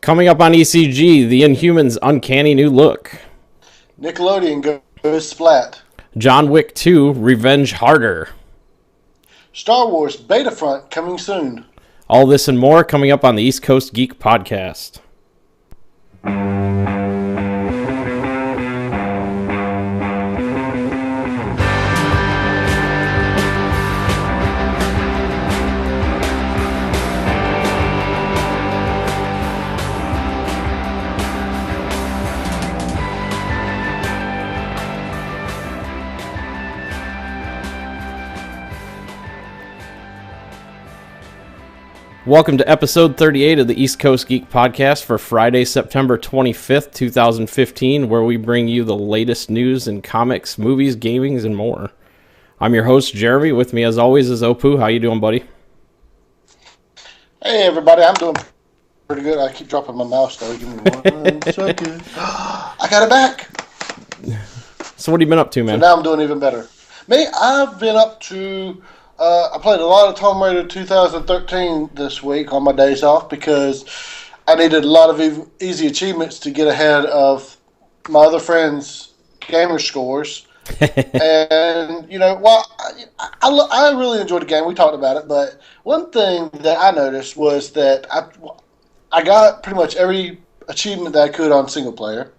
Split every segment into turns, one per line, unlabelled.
Coming up on ECG, the Inhumans Uncanny New Look.
Mickelodeon goes Splat.
John Wick 2, Revenge Harder.
Star Wars Betafront coming soon.
All this and more coming up on the East Coast Geek Podcast. Welcome to episode 38 of the East Coast Geek Podcast for Friday, September 25th, 2015, where we bring you the latest news in comics, movies, gaming, and more. I'm your host, Jeremy. With me, as always, is Opu. How you doing, buddy?
Hey, everybody. I'm doing pretty good. I keep dropping my mouse, though. Give me 1 second. I got it back.
So what have you been up to, man?
So now I'm doing even better. Me, I've been up to... I played a lot of Tomb Raider 2013 this week on my days off because I needed a lot of easy achievements to get ahead of my other friends' gamer scores. And, you know, well, I really enjoyed the game. We talked about it. But one thing that I noticed was that I got pretty much every achievement that I could on single player.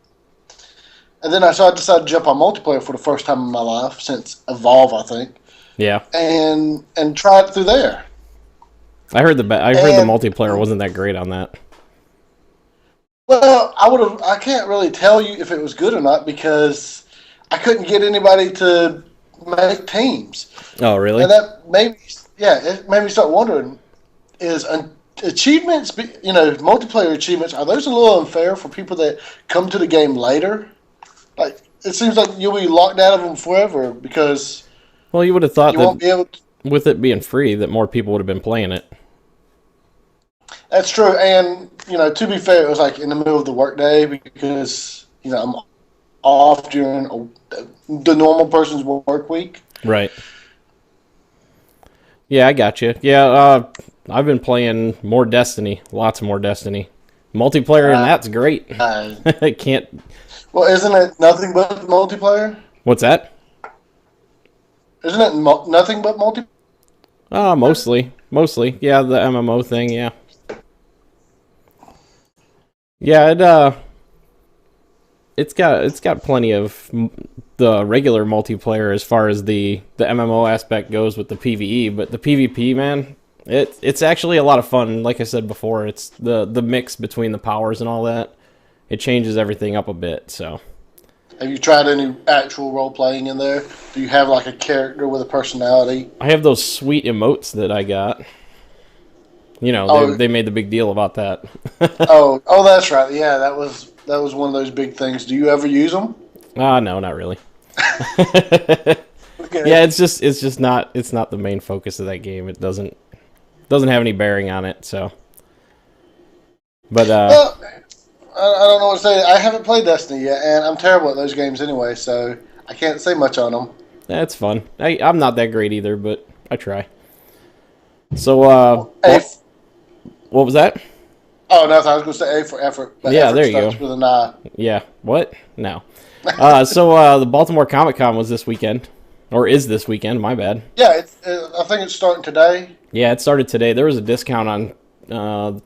And then I decided to jump on multiplayer for the first time in my life since Evolve, I think.
Yeah,
and try it through there.
I heard the multiplayer wasn't that great on that.
Well, I can't really tell you if it was good or not because I couldn't get anybody to make teams.
Oh, really?
And that it made me start wondering: is achievements, multiplayer achievements, are those a little unfair for people that come to the game later? Like, it seems like you'll be locked out of them forever because.
Well, you would have thought
that
with it being free, that more people would have been playing it.
That's true, and to be fair, it was like in the middle of the workday because I'm off during the normal person's work week.
Right. Yeah, I got you. Yeah, I've been playing more Destiny, lots more Destiny. Multiplayer, and that's great. I can't.
Well, isn't it nothing but multiplayer?
What's that?
Isn't it nothing but multi?
Mostly. Yeah, the MMO thing, yeah. Yeah, it's got plenty of the regular multiplayer as far as the MMO aspect goes with the PvE, but the PvP, man, it's actually a lot of fun. Like I said before, it's the mix between the powers and all that. It changes everything up a bit, so.
Have you tried any actual role-playing in there? Do you have, like, a character with a personality?
I have those sweet emotes that I got. They made the big deal about that.
oh, that's right. Yeah, that was one of those big things. Do you ever use them?
No, not really. Okay. Yeah, it's not the main focus of that game. It doesn't have any bearing on it, so. But
well, I don't know what to say. I haven't played Destiny yet, and I'm terrible at those games anyway, so I can't say much on them.
That's fun. I'm not that great either, but I try. So, what was that?
Oh, nothing. I was going to say A for effort. But
yeah,
effort
there you go.
With an I.
Yeah. What? No. The Baltimore Comic-Con was this weekend. Or is this weekend, my bad.
Yeah, I think it's starting today.
Yeah, it started today. There was a discount on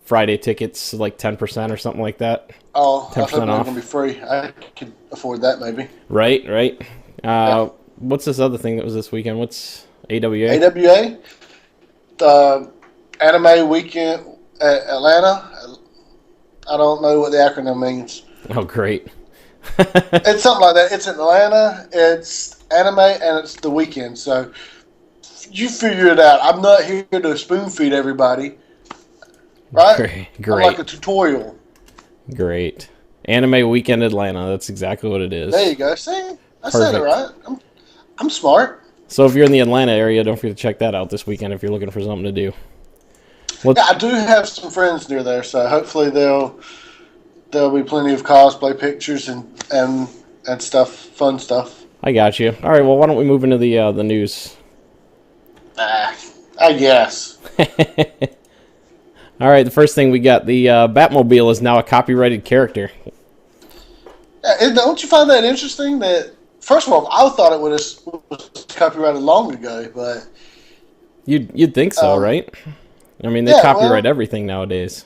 Friday tickets, like 10% or something like that.
Oh,
10%
I thought they were
off.
going to be free. I could afford that maybe.
Right. Yeah. What's this other thing that was this weekend? What's AWA?
AWA? The Anime Weekend at Atlanta. I don't know what the acronym means.
Oh, great.
It's something like that. It's in Atlanta, it's anime, and it's the weekend. So you figure it out. I'm not here to spoon feed everybody. Right?
Great.
I'm like a tutorial.
Great. Anime Weekend Atlanta. That's exactly what it is.
There you go. See? I said it right. I'm smart.
So if you're in the Atlanta area, don't forget to check that out this weekend if you're looking for something to do.
Yeah, I do have some friends near there, so hopefully there'll be plenty of cosplay pictures and stuff, fun stuff.
I got you. All right, well, why don't we move into the news?
I guess.
All right, the first thing we got, the Batmobile is now a copyrighted character.
Don't you find that interesting? That first of all, I thought it was copyrighted long ago, but
You'd think so, right? I mean, they copyright everything nowadays.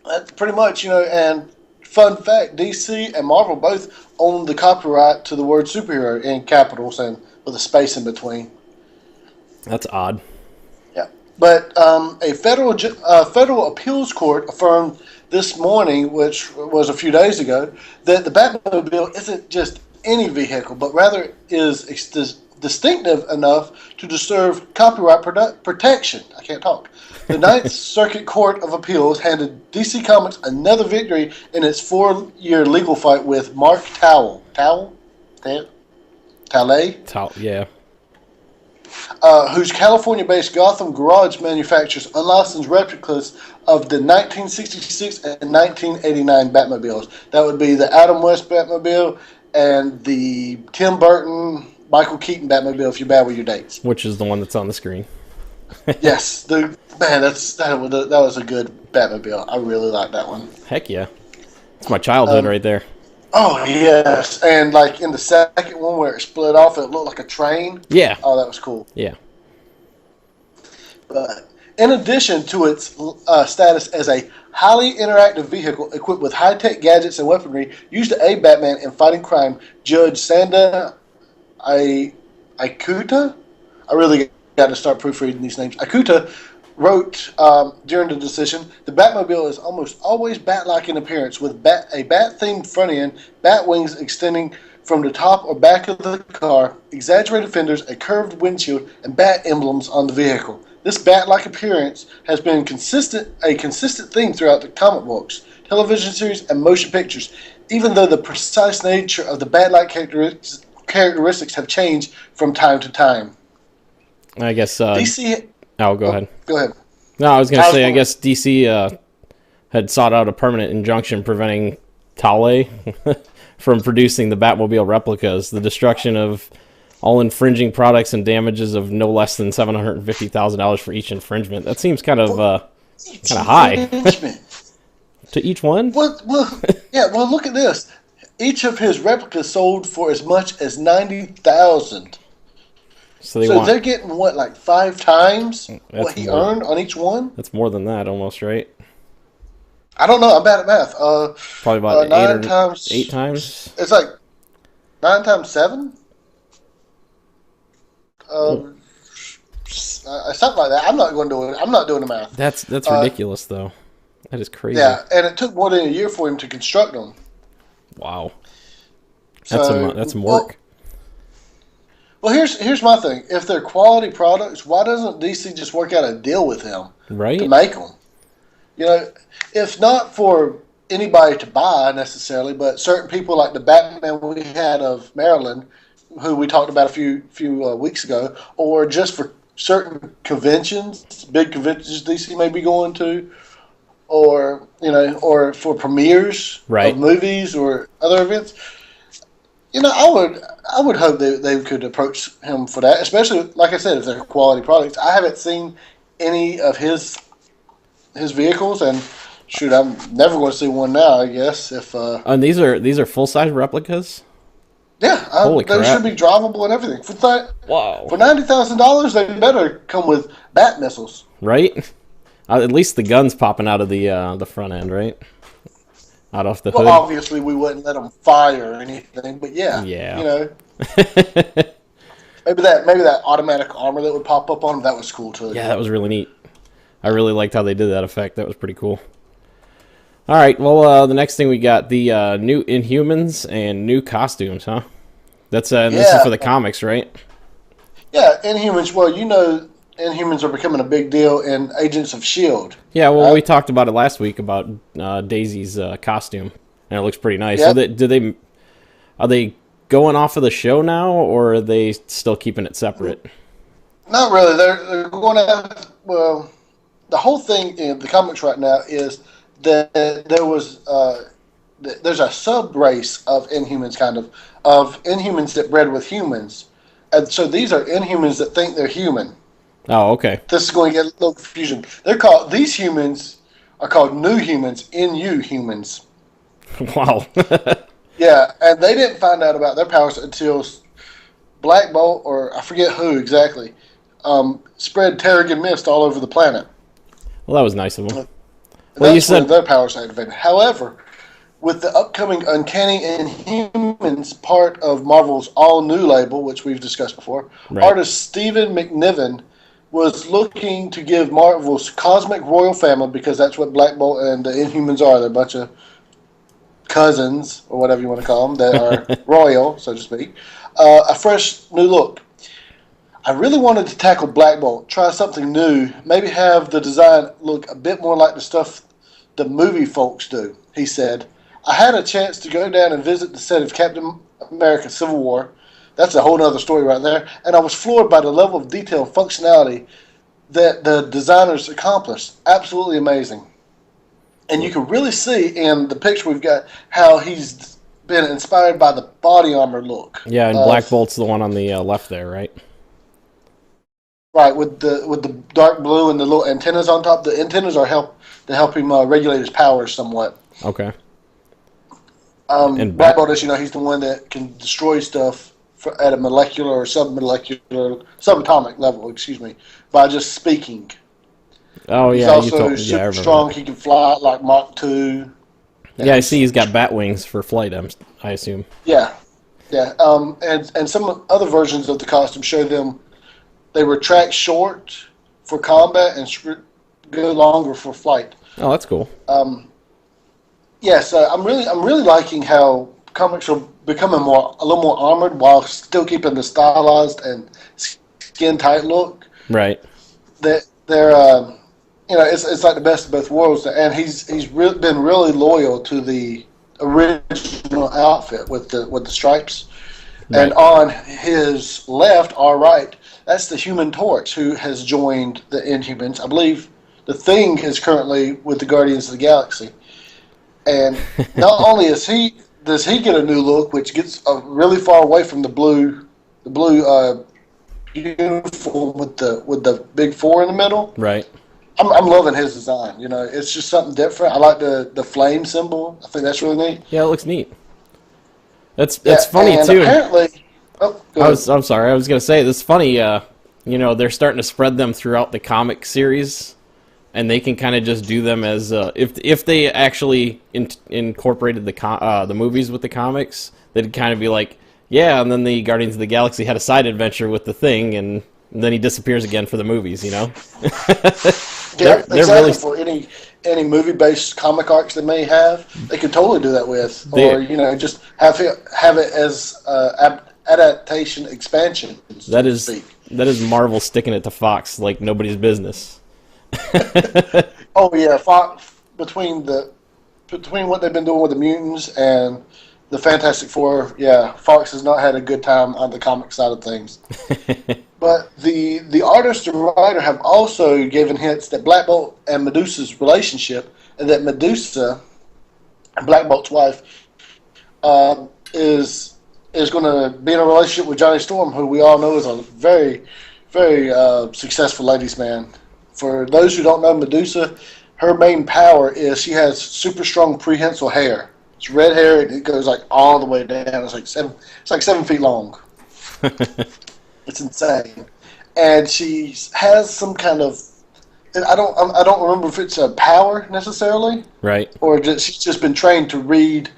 That's pretty much, and fun fact, DC and Marvel both own the copyright to the word superhero in capitals and with a space in between.
That's odd.
Yeah. But a federal appeals court affirmed this morning, which was a few days ago, that the Batmobile isn't just any vehicle, but rather is distinctive enough to deserve copyright protection. I can't talk. The Ninth Circuit Court of Appeals handed DC Comics another victory in its 4-year legal fight with Mark Talley?
Yeah.
Whose California-based Gotham Garage manufactures unlicensed replicas of the 1966 and 1989 Batmobiles. That would be the Adam West Batmobile and the Tim Burton, Michael Keaton Batmobile, if you're bad with your dates.
Which is the one that's on the screen.
Yes. That was a good Batmobile. I really like that one.
Heck yeah. It's my childhood right there.
Oh, yes. And like in the second one where it split off, it looked like a train.
Yeah.
Oh, that was cool.
Yeah.
But in addition to its status as a highly interactive vehicle equipped with high-tech gadgets and weaponry used to aid Batman in fighting crime, Judge Sanda Ikuta? I really got to start proofreading these names. Ikuta wrote during the decision, the Batmobile is almost always bat-like in appearance with a bat-themed front end, bat wings extending from the top or back of the car, exaggerated fenders, a curved windshield, and bat emblems on the vehicle. This bat-like appearance has been a consistent theme throughout the comic books, television series, and motion pictures, even though the precise nature of the bat-like characteristics have changed from time to time.
I guess
DC.
Oh, go ahead.
Go ahead.
No, I was going to say, I guess DC had sought out a permanent injunction preventing Talley from producing the Batmobile replicas. The destruction of all infringing products and damages of no less than $750,000 for each infringement. That seems kind of high. To each one?
Well, look at this. Each of his replicas sold for as much as $90,000. So they're getting, like 5 times what he earned on each one?
That's more than that almost, right?
I don't know. I'm bad at math.
Probably about 8 times.
It's like 9 times 7? Something like that. I'm not doing the math.
That's ridiculous, though. That is crazy.
Yeah, and it took more than a year for him to construct them.
Wow. That's some work.
Well, here's my thing. If they're quality products, why doesn't DC just work out a deal with him to make them? If not for anybody to buy necessarily, but certain people like the Batman we had of Maryland, who we talked about a few weeks ago, or just for certain conventions, big conventions DC may be going to, or for premieres of movies or other events. I would hope they could approach him for that, especially, like I said, if they're quality products. I haven't seen any of his vehicles, and shoot, I'm never going to see one now, I guess.
And these are full-size replicas?
Yeah, they should be drivable and everything.
Wow.
For $90,000, they better come with bat missiles.
Right? At least the gun's popping out of the front end, right? Out off the hood.
Well, obviously we wouldn't let them fire or anything, but yeah. Maybe that automatic armor that would pop up on them, that was cool too.
Yeah, that was really neat. I really liked how they did that effect. That was pretty cool. All right, well, the next thing we got, the new Inhumans and new costumes, huh? This is for the comics, right?
Yeah, Inhumans. Well, Inhumans are becoming a big deal in Agents of S.H.I.E.L.D.
Yeah, well, we talked about it last week about Daisy's costume, and it looks pretty nice. Yep. So are they going off of the show now, or are they still keeping it separate?
Not really. They're going to. Well, the whole thing in the comics right now is that there's a sub race of Inhumans, of Inhumans that bred with humans, and so these are Inhumans that think they're human.
Oh, okay.
This is going to get a little confusion. These humans are called New Humans, NU humans.
Wow.
Yeah, and they didn't find out about their powers until Black Bolt, or I forget who exactly, spread Terrigen mist all over the planet.
Well, that was nice of them.
Well, that's when their powers activated. However, with the upcoming Uncanny Inhumans part of Marvel's all-new label, which we've discussed before, artist Stephen McNiven was looking to give Marvel's cosmic royal family, because that's what Black Bolt and the Inhumans are, they're a bunch of cousins, or whatever you want to call them, that are royal, so to speak, a fresh new look. I really wanted to tackle Black Bolt, try something new, maybe have the design look a bit more like the stuff the movie folks do, he said. I had a chance to go down and visit the set of Captain America Civil War. That's a whole other story right there. And I was floored by the level of detail and functionality that the designers accomplished. Absolutely amazing. And you can really see in the picture we've got how he's been inspired by the body armor look.
Yeah, and Black Bolt's the one on the left there, right?
Right, with the dark blue and the little antennas on top. The antennas are to help him regulate his powers somewhat.
Okay.
And Black Bolt, as you know, he's the one that can destroy stuff at a molecular or subatomic level, by just speaking.
Oh, yeah.
He's also super strong. He can fly like Mach 2.
Yeah, I see he's got bat wings for flight, I assume.
Yeah. And some other versions of the costume show them, they retract short for combat and go longer for flight.
Oh, that's cool.
Yes, I'm really liking how comics are becoming a little more armored while still keeping the stylized and skin tight look.
Right.
They're it's like the best of both worlds, and he's been really loyal to the original outfit with the stripes. Right. And on his left or right, that's the Human Torch, who has joined the Inhumans. I believe the Thing is currently with the Guardians of the Galaxy. And not only does he get a new look, which gets really far away from the blue uniform with the big 4 in the middle.
Right.
I'm loving his design. It's just something different. I like the flame symbol. I think that's really neat.
Yeah, it looks neat. That's funny too.
Apparently,
I'm sorry. I was gonna say this funny. They're starting to spread them throughout the comic series. And they can kind of just do them as if they actually incorporated the movies with the comics, they'd kind of be like, yeah. And then the Guardians of the Galaxy had a side adventure with the Thing, and then he disappears again for the movies.
Yeah,
they're
exactly.
really...
For any movie-based comic arcs they may have, they could totally do that with, or just have it as adaptation expansion.
That is Marvel sticking it to Fox like nobody's business.
Oh yeah, Fox, between what they've been doing with the mutants and the Fantastic Four, yeah, Fox has not had a good time on the comic side of things. But the artist and writer have also given hints that Black Bolt and Medusa's relationship, and that Medusa, Black Bolt's wife, is going to be in a relationship with Johnny Storm, who we all know is a very, very successful ladies' man. For those who don't know Medusa, her main power is she has super strong prehensile hair. It's red hair, and it goes like all the way down. It's like 7 feet long. It's insane. And she has some kind of, I don't remember if it's a power necessarily,
right?
Or she's just been trained to read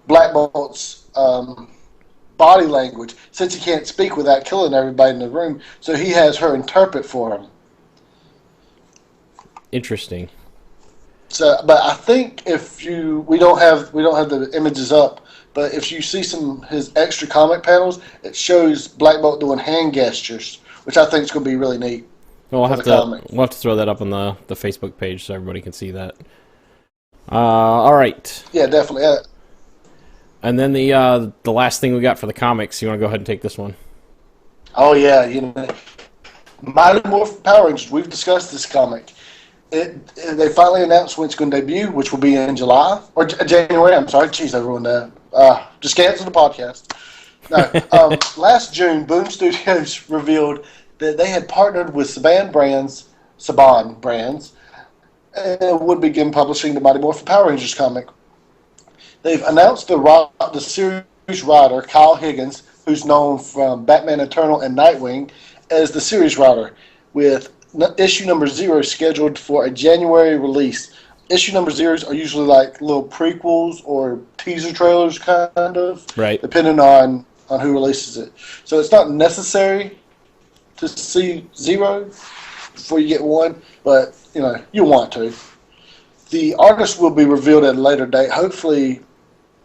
Black Bolt's body language, since he can't speak without killing everybody in the room. So he has her interpret for him.
Interesting.
So, but I think we don't have the images up, but if you see his extra comic panels, it shows Black Bolt doing hand gestures, which I think is going to be really neat.
Well, we'll have to throw that up on the Facebook page so everybody can see that. All right.
Yeah, definitely.
And then the last thing we got for the comics, you want to go ahead and take this one?
Oh yeah, Mighty Morphin Power Rangers. We've discussed this comic. They finally announced when it's going to debut, which will be in July or January. I'm sorry, jeez, I ruined that. Just cancel the podcast. No, last June, Boom Studios revealed that they had partnered with Saban Brands, and would begin publishing the Mighty Morphin Power Rangers comic. They've announced the series writer, Kyle Higgins, who's known from Batman Eternal and Nightwing, as the series writer, with issue number 0 scheduled for a January release. Issue number 0s are usually like little prequels or teaser trailers, kind of,
right?
Depending on who releases it. So it's not necessary to see 0 before you get 1, but you want to. The artist will be revealed at a later date. Hopefully,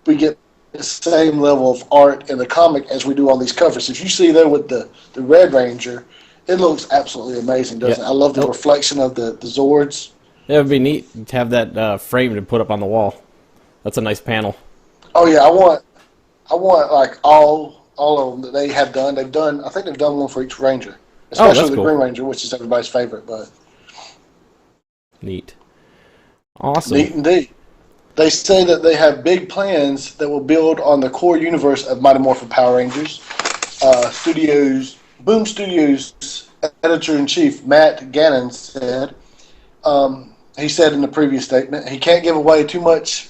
we get the same level of art in the comic as we do on these covers. If you see there with the Red Ranger, it looks absolutely amazing, doesn't it? I love the reflection of the Zords.
It would be neat to have that framed and put up on the wall. That's a nice panel.
Oh yeah, I want like all of them that they have done. I think they've done one for each Ranger, especially the
cool.
Green Ranger, which is everybody's favorite. But
neat, awesome,
neat indeed. They say that they have big plans that will build on the core universe of Mighty Morphin Power Rangers. Boom Studios editor-in-chief Matt Gannon said, he said in the previous statement, he can't give away too much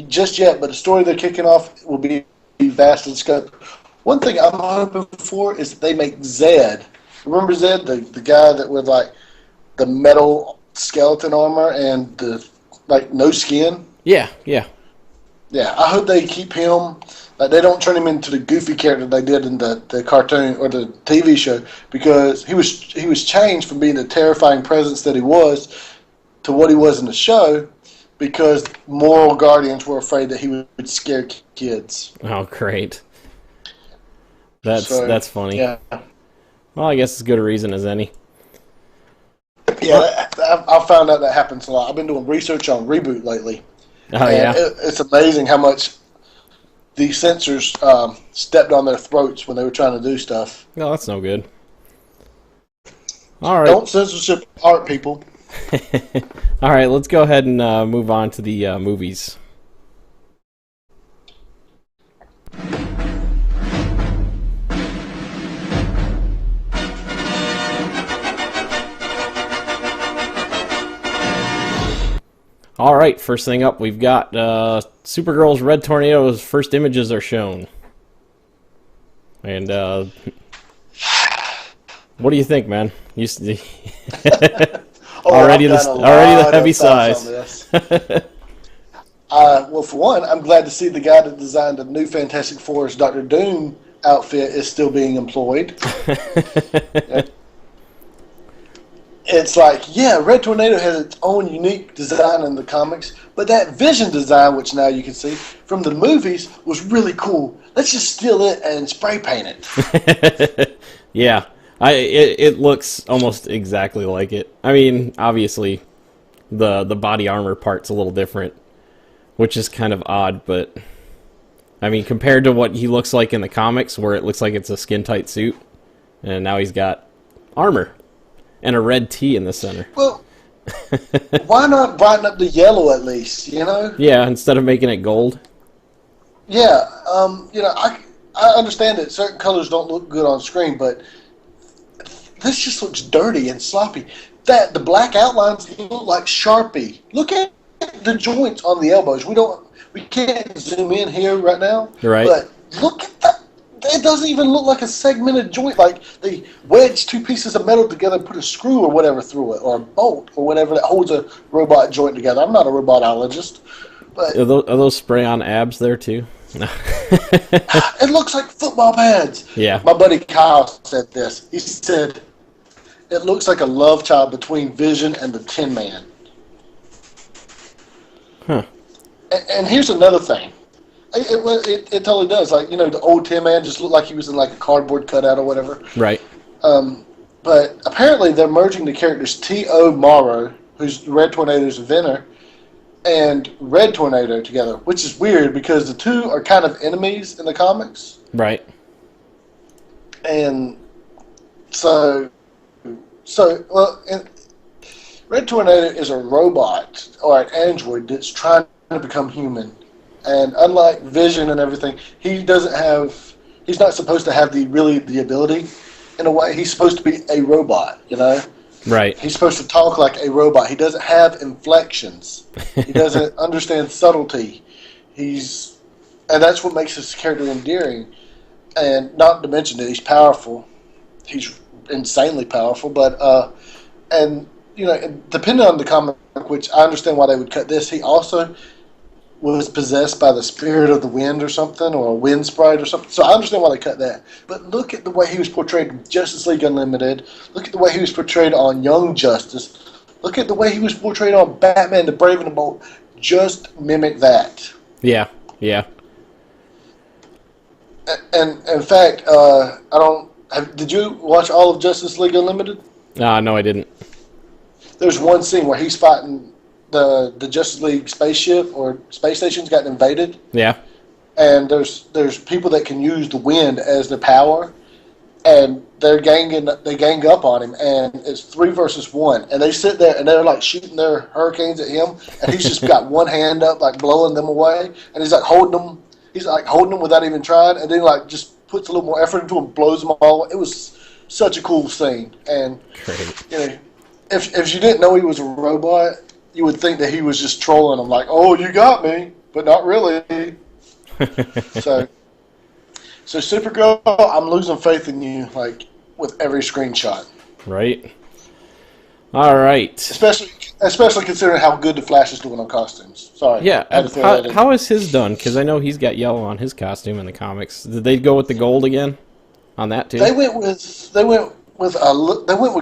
just yet, but the story they're kicking off will be vast in scope. One thing I'm hoping for is that they make Zed. Remember Zed, the guy that with like the metal skeleton armor and the like no skin?
Yeah.
I hope they keep him. Like they don't turn him into the goofy character they did in the cartoon or the TV show, because he was changed from being the terrifying presence that he was to what he was in the show, because moral guardians were afraid that he would scare kids.
Oh, great. That's funny.
Yeah.
Well, I guess as good a reason as any.
Yeah, I found out that happens a lot. I've been doing research on Reboot lately.
Oh, yeah.
It's amazing how much the censors stepped on their throats when they were trying to do stuff.
No, that's no good. All right.
Don't censorship art, people.
All right, let's go ahead and move on to the movies. All right, first thing up, we've got Supergirl's Red Tornado's first images are shown. And what do you think, man? Already the heavy sighs.
Well, for one, I'm glad to see the guy that designed the new Fantastic Four's Dr. Doom outfit is still being employed. It's like, yeah, Red Tornado has its own unique design in the comics, but that Vision design, which now you can see from the movies, was really cool. Let's just steal it and spray paint it.
Yeah, it looks almost exactly like it. I mean, obviously, the body armor part's a little different, which is kind of odd, but I mean, compared to what he looks like in the comics, where it looks like it's a skin-tight suit, and now he's got armor. And a red T in the center.
Well, why not brighten up the yellow at least,
Yeah, instead of making it gold.
Yeah, I understand that certain colors don't look good on screen, but this just looks dirty and sloppy. The black outlines look like Sharpie. Look at the joints on the elbows. We can't zoom in here right now.
Right.
But look at that. It doesn't even look like a segmented joint. Like they wedged two pieces of metal together and put a screw or whatever through it, or a bolt or whatever that holds a robot joint together. I'm not a robotologist, but
are those spray-on abs there too? No.
It looks like football pads.
Yeah.
My buddy Kyle said this. He said it looks like a love child between Vision and the Tin Man.
Huh.
And here's another thing. It totally does. Like, the old Tin Man just looked like he was in like a cardboard cutout or whatever.
Right.
But apparently they're merging the characters T.O. Morrow, who's Red Tornado's inventor, and Red Tornado together, which is weird because the two are kind of enemies in the comics.
Right.
And Red Tornado is a robot or an android that's trying to become human. And unlike Vision and everything, he's not supposed to have the ability. in a way. He's supposed to be a robot, you know?
Right.
He's supposed to talk like a robot. He doesn't have inflections. He doesn't understand subtlety. And that's what makes his character endearing. And not to mention that he's powerful. He's insanely powerful. But and you know, depending on the comic, which I understand why they would cut this, he also was possessed by the spirit of the wind or something, or a wind sprite or something. So I understand why they cut that. But look at the way he was portrayed in Justice League Unlimited. Look at the way he was portrayed on Young Justice. Look at the way he was portrayed on Batman, the Brave and the Bold. Just mimic that.
Yeah.
And in fact, did you watch all of Justice League Unlimited?
No, I didn't.
There's one scene where he's fighting the Justice League spaceship or space station's gotten invaded.
Yeah.
And there's people that can use the wind as their power, and they gang up on him, and it's 3 versus 1, and they sit there and they're like shooting their hurricanes at him, and he's just got one hand up like blowing them away, and he's like holding them without even trying, and then like just puts a little more effort into them, blows them all away. It was such a cool scene. And
great.
You know, if you didn't know he was a robot, you would think that he was just trolling them, like, "Oh, you got me," but not really. So Supergirl, I'm losing faith in you, like, with every screenshot.
Right. All right.
Especially considering how good the Flash is doing on costumes. Sorry.
Yeah. How is his done? Because I know he's got yellow on his costume in the comics. Did they go with the gold again on that too?
They went with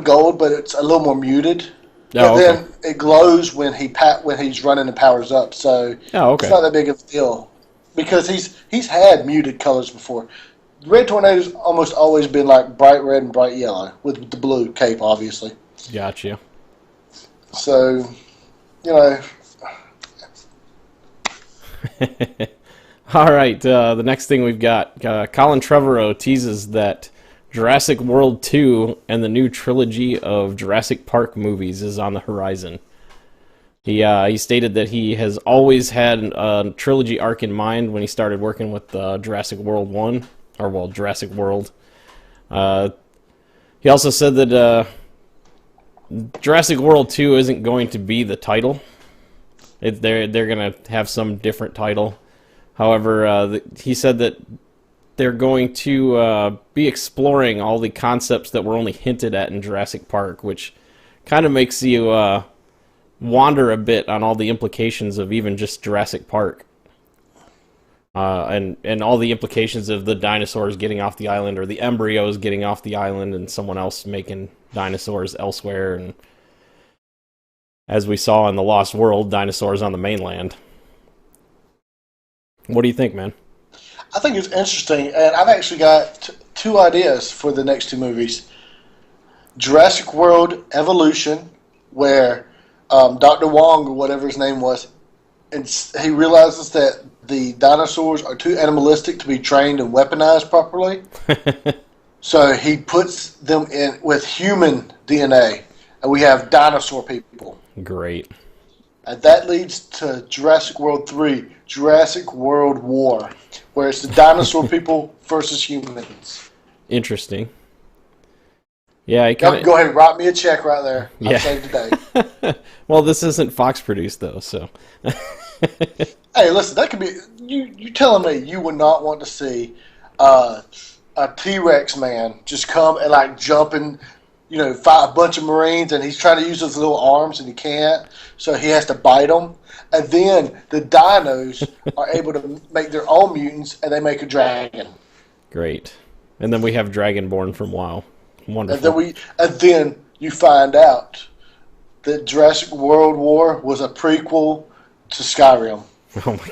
gold, but it's a little more muted.
Oh, okay.
Then it glows when he's running and powers up. So It's not that big of a deal because he's had muted colors before. Red Tornado's almost always been like bright red and bright yellow with the blue cape, obviously.
Gotcha.
So, you know.
All right. The next thing we've got, Colin Trevorrow teases that Jurassic World 2 and the new trilogy of Jurassic Park movies is on the horizon. He stated that he has always had a trilogy arc in mind when he started working with Jurassic World 1, or, well, Jurassic World. He also said that Jurassic World 2 isn't going to be the title. They're going to have some different title. However, he said that they're going to be exploring all the concepts that were only hinted at in Jurassic Park, which kind of makes you wander a bit on all the implications of even just Jurassic Park. And all the implications of the dinosaurs getting off the island, or the embryos getting off the island, and someone else making dinosaurs elsewhere. And as we saw in The Lost World, dinosaurs on the mainland. What do you think, man?
I think it's interesting, and I've actually got 2 ideas for the next 2 movies. Jurassic World Evolution, where Dr. Wong, or whatever his name was, and he realizes that the dinosaurs are too animalistic to be trained and weaponized properly. So he puts them in with human DNA, and we have dinosaur people.
Great.
And that leads to Jurassic World 3, Jurassic World War, where it's the dinosaur people versus humans.
Interesting. Yeah,
Go ahead and write me a check right there.
Yeah.
I'll save today.
Well, this isn't Fox produced, though, so...
Hey, listen, that could be... You telling me you would not want to see a T-Rex man just come and, like, jump and, you know, fight a bunch of Marines, and he's trying to use his little arms, and he can't, so he has to bite them. And then the dinos are able to make their own mutants, and they make a dragon.
Great. And then we have Dragonborn from WoW. Wonderful.
And then you find out that Jurassic World War was a prequel to Skyrim.
Oh my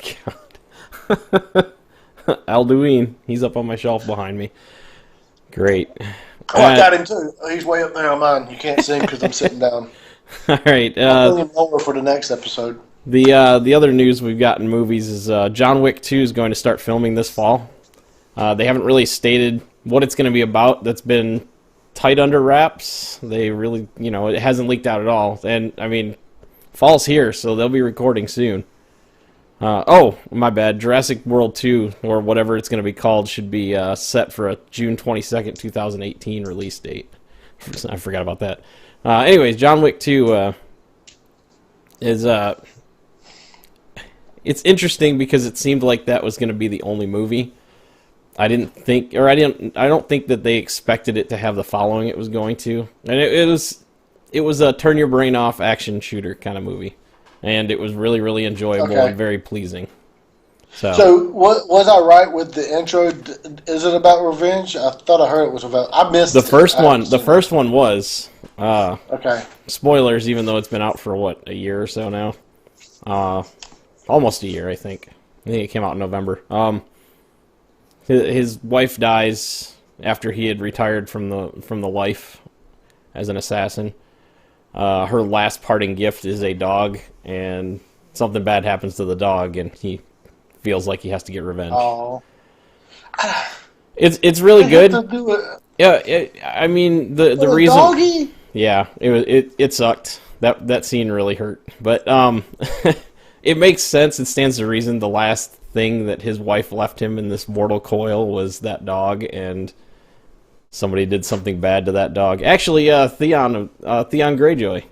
god. Alduin, he's up on my shelf behind me. Great.
Oh, I got him too. He's way up there on mine. You can't see him because I'm sitting down.
All right.
I'll bring him over for the next episode.
The other news we've got in movies is John Wick 2 is going to start filming this fall. They haven't really stated what it's going to be about. That's been tight under wraps. They really, it hasn't leaked out at all. And, I mean, fall's here, so they'll be recording soon. Oh, my bad. Jurassic World 2, or whatever it's going to be called, should be set for a June 22nd, 2018 release date. I forgot about that. Anyways, John Wick 2 is... It's interesting because it seemed like that was going to be the only movie. I don't think that they expected it to have the following it was going to. And it was a turn your brain off action shooter kind of movie. And it was really, really enjoyable and very pleasing.
So was I right with the intro? Is it about revenge? I thought I heard it was about. I missed
the first one. The first one was.
Okay.
Spoilers, even though it's been out for a year or so now. Almost a year, I think. I think it came out in November. His wife dies after he had retired from the life as an assassin. Her last parting gift is a dog, and something bad happens to the dog, and he feels like he has to get revenge.
Oh,
it's really good.
To do it.
Yeah, I mean the reason.
Doggy?
Yeah, it sucked. That scene really hurt, but it makes sense. It stands to reason. The last thing that his wife left him in this mortal coil was that dog, and somebody did something bad to that dog. Actually, Theon Greyjoy,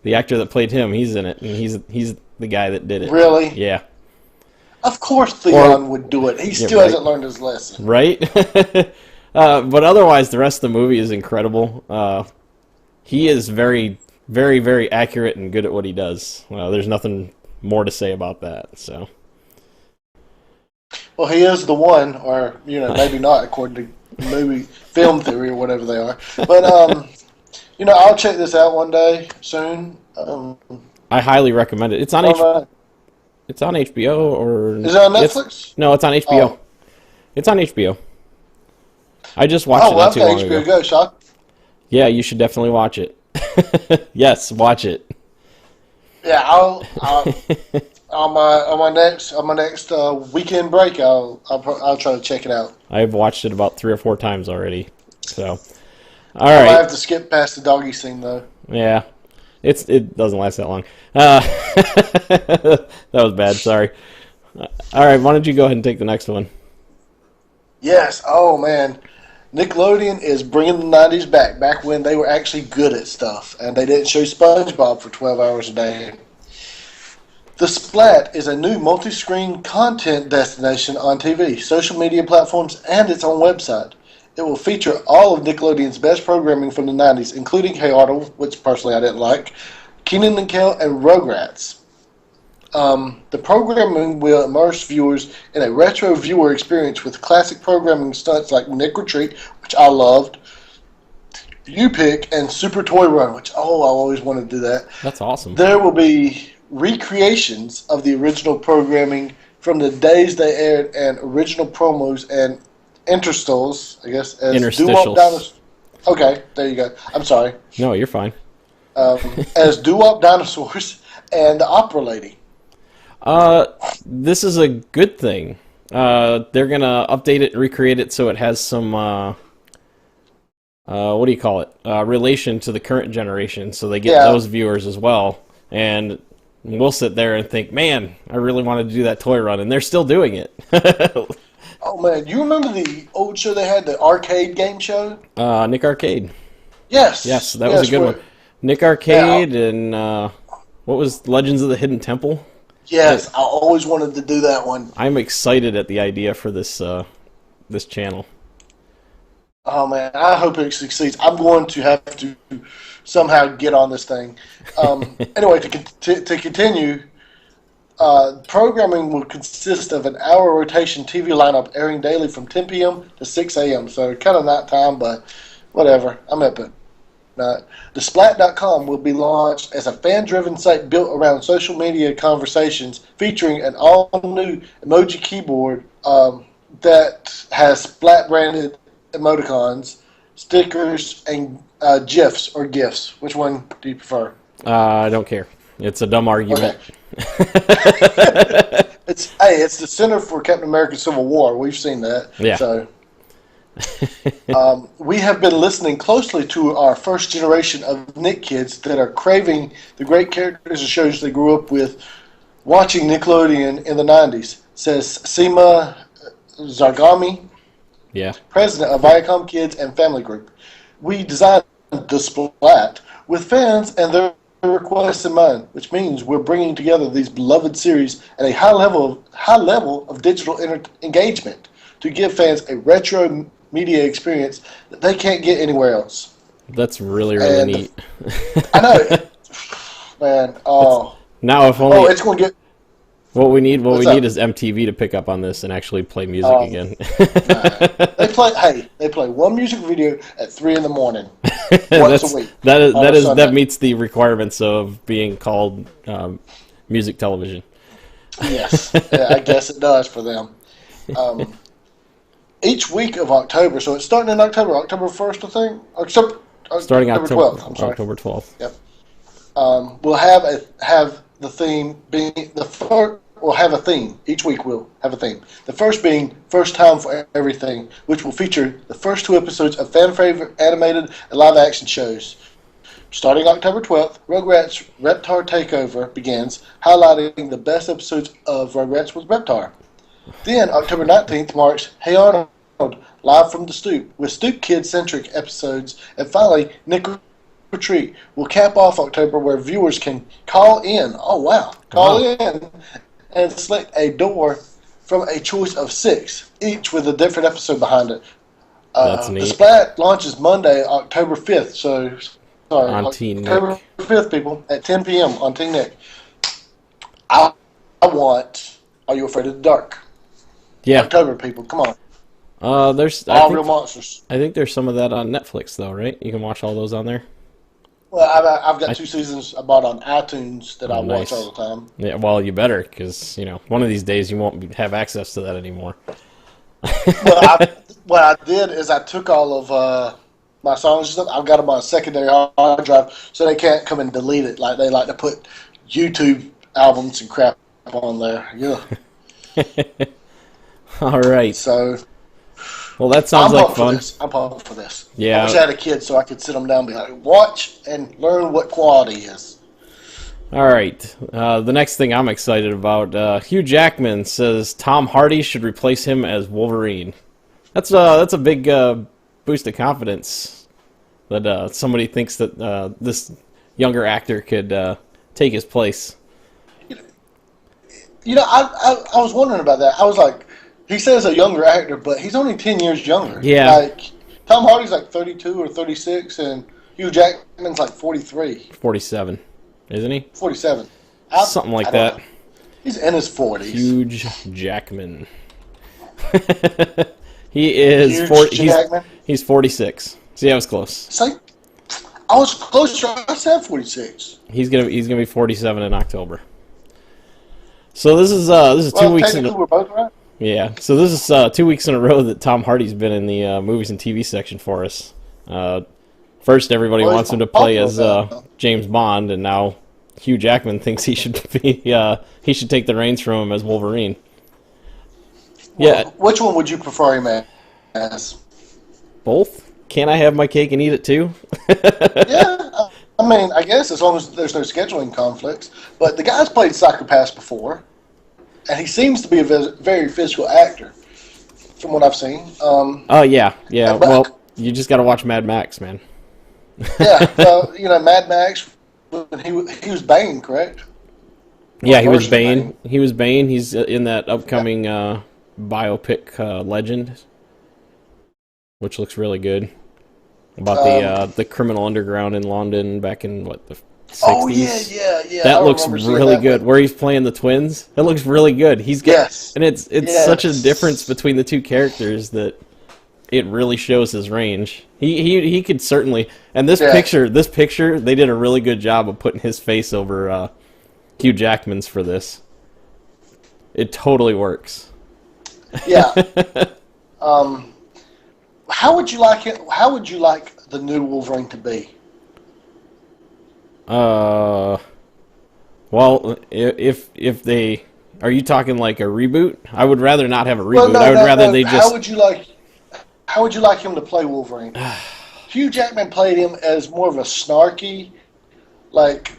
the actor that played him, he's in it, and he's the guy that did it.
Really?
Yeah.
Of course Theon would do it. He still hasn't learned his lesson.
Right? But otherwise, the rest of the movie is incredible. He is very, very, very accurate and good at what he does. There's nothing more to say about that. So.
Well, he is the one, or maybe not, according to movie film theory or whatever they are. But I'll check this out one day soon.
I highly recommend it. It's on It's on HBO or
is it on Netflix?
No, it's on HBO. Oh. It's on HBO. I just watched it not too long ago.
Go, Sean.
Yeah, you should definitely watch it. Yes, watch it.
Yeah, I'll on my next weekend break, I'll try to check it out.
I've watched it about 3 or 4 times already. So, all
right. I
right.
have to skip past the doggy scene though.
Yeah, it doesn't last that long. That was bad. Sorry. All right, why don't you go ahead and take the next one?
Yes. Oh man, Nickelodeon is bringing the '90s back when they were actually good at stuff, and they didn't show SpongeBob for 12 hours a day. The Splat is a new multi-screen content destination on TV, social media platforms, and its own website. It will feature all of Nickelodeon's best programming from the 90s, including Hey Arnold, which personally I didn't like, Kenan and Kel, and Rugrats. The programming will immerse viewers in a retro viewer experience with classic programming stunts like Nick Retreat, which I loved, You Pick, and Super Toy Run, which, I always wanted to do that.
That's awesome.
There will be recreations of the original programming from the days they aired, and original promos and interstitials, I guess, as
Interstitials.
Doo-Wop Okay, there you go. I'm sorry.
No, you're fine.
As Doo-Wop Dinosaurs and the Opera Lady.
This is a good thing. They're gonna update it and recreate it so it has some what do you call it? Relation to the current generation, so they get those viewers as well. And we'll sit there and think, man, I really wanted to do that toy run, and they're still doing it.
Oh man, you remember the old show they had, the arcade game show?
Nick Arcade.
Yes,
that was a good one. Nick Arcade and what was Legends of the Hidden Temple?
Yes, I always wanted to do that one.
I'm excited at the idea for this this channel.
Oh man, I hope it succeeds. I'm going to have to somehow get on this thing. Anyway, to continue, programming will consist of an hour rotation TV lineup airing daily from 10 p.m. to 6 a.m. So kind of night time, but whatever. I'm up it. The Splat.com will be launched as a fan-driven site built around social media conversations featuring an all-new emoji keyboard that has Splat-branded emoticons, stickers, and GIFs or GIFs. Which one do you prefer?
I don't care. It's a dumb argument.
Okay. It's the Center for Captain America Civil War. We've seen that.
Yeah.
So. We have been listening closely to our first generation of Nick kids that are craving the great characters and shows they grew up with watching Nickelodeon in the 90s, says Seema Zargami, president of Viacom Kids and Family Group. We designed the Splat with fans and their requests in mind, which means we're bringing together these beloved series at a high level of digital engagement to give fans a retro media experience that they can't get anywhere else.
That's really, really neat.
I know, man.
Now, if only
it's going to get.
What we need is MTV to pick up on this and actually play music again.
They play one music video at 3 a.m. once a week.
That meets the requirements of being called music television.
Yes, I guess it does for them. Each week of October, so it's starting in October 1st, I think.
Starting
October 12th. I'm sorry.
October 12th.
Yep. We'll have the theme being the first. We'll have a theme. Each week we'll have a theme. The first being First Time for Everything, which will feature the first 2 episodes of fan-favorite animated and live-action shows. Starting October 12th, Rugrats Reptar Takeover begins, highlighting the best episodes of Rugrats with Reptar. Then, October 19th marks Hey Arnold, live from the Stoop, with Stoop Kid-centric episodes. And finally, Nick Retreat will cap off October, where viewers can call in. Call in and select a door from a choice of 6, each with a different episode behind it.
That's neat.
The Splat launches Monday, October 5th. On October 5th, people, at 10 p.m. on Teen Nick. I want Are You Afraid of the Dark?
Yeah.
October, people, come on.
There's
Real Monsters.
I think there's some of that on Netflix, though, right? You can watch all those on there.
Well, I've got 2 seasons I bought on iTunes that I watch all the time.
Yeah, well, you better, because one of these days you won't have access to that anymore.
What I did is I took all of my songs and stuff. I've got them on a secondary hard drive, so they can't come and delete it like they like to put YouTube albums and crap on there. Yeah.
All right.
So.
Well, that sounds like fun.
I'm pumped for this.
Yeah.
I wish I had a kid so I could sit them down and be like, watch and learn what quality is.
All right. The next thing I'm excited about, Hugh Jackman says Tom Hardy should replace him as Wolverine. That's a big boost of confidence that somebody thinks that this younger actor could take his place.
I was wondering about that. I was like, he says a younger actor, but he's only 10 years younger.
Yeah.
Like, Tom Hardy's like 32 or 36, and Hugh Jackman's like 43.
47, isn't he?
47.
Something like that.
Know. He's in his 40s.
Huge Jackman. He is he's 46. See, I was close.
I was closer. I said 46.
He's gonna be 47 in October. So this is 2 weeks in.
We're both right.
Yeah, so this is 2 weeks in a row that Tom Hardy's been in the movies and TV section for us. First, everybody wants him to play as James Bond, and now Hugh Jackman thinks he should he should take the reins from him as Wolverine. Yeah.
Which one would you prefer him as?
Both? Can't I have my cake and eat it too?
Yeah, I mean, I guess as long as there's no scheduling conflicts. But the guy's played Psychopaths before. And he seems to be a very physical actor, from what I've seen.
Yeah. Well, you just got to watch Mad Max, man.
Yeah, so, Mad Max, he was Bane, correct?
Yeah, he was Bane. He was Bane. He's in that upcoming biopic, Legend, which looks really good. About the criminal underground in London back in, the 60s.
Oh, yeah.
That looks really good. Where he's playing the twins, it looks really good. And it's such a difference between the two characters that it really shows his range. He could certainly, and this picture, they did a really good job of putting his face over Hugh Jackman's for this. It totally works.
Yeah. How would you like it? How would you like the new Wolverine to be?
Well, if they are you talking like a reboot? I would rather not have a reboot. I would rather they just.
How would you like him to play Wolverine? Hugh Jackman played him as more of a snarky, like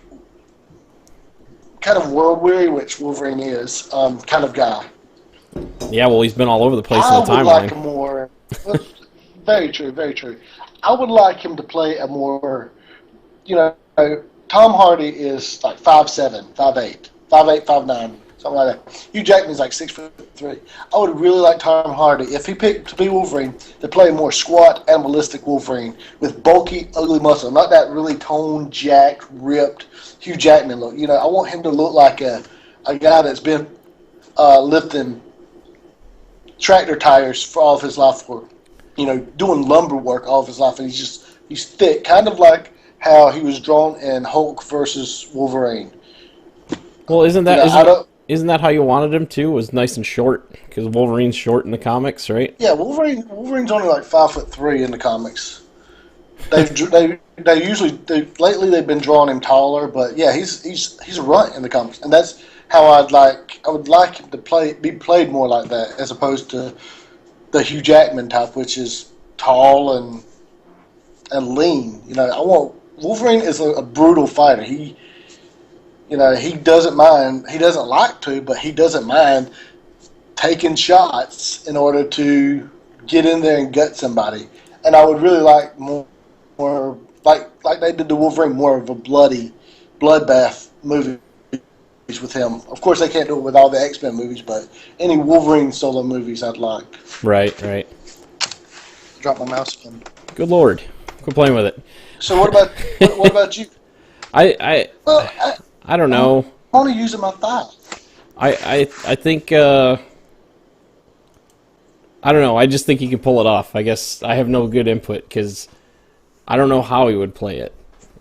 kind of world weary, which Wolverine is, kind of guy.
Yeah, well, he's been all over the place in the timeline.
I would like a more... Very true, very true. I would like him to play a more, Tom Hardy is like 5'7", 5'8", 5'8", 5'9", something like that. Hugh Jackman's like 6'3". I would really like Tom Hardy, if he picked to be Wolverine, to play a more squat, animalistic Wolverine with bulky, ugly muscle, not that really toned, jacked, ripped Hugh Jackman look. I want him to look like a guy that's been lifting tractor tires for all of his life, or doing lumber work all of his life, and he's thick, kind of like how he was drawn in Hulk versus Wolverine.
Well, isn't that how you wanted him to? Was nice and short, because Wolverine's short in the comics, right?
Yeah, Wolverine's only like 5'3" in the comics. Lately they've been drawing him taller, but yeah, he's a runt in the comics, and that's how I would like him to be played more like that, as opposed to the Hugh Jackman type, which is tall and lean. Wolverine is a brutal fighter. He doesn't mind. He doesn't like to, but he doesn't mind taking shots in order to get in there and gut somebody. And I would really like more like they did to Wolverine, more of a bloodbath movie with him. Of course, they can't do it with all the X-Men movies, but any Wolverine solo movies I'd like.
Right.
Drop my mouse again.
Good Lord. Quit playing with it.
So what about you?
I don't know.
I'm only using my thigh.
I think, I don't know. I just think he can pull it off. I guess I have no good input, because I don't know how he would play it.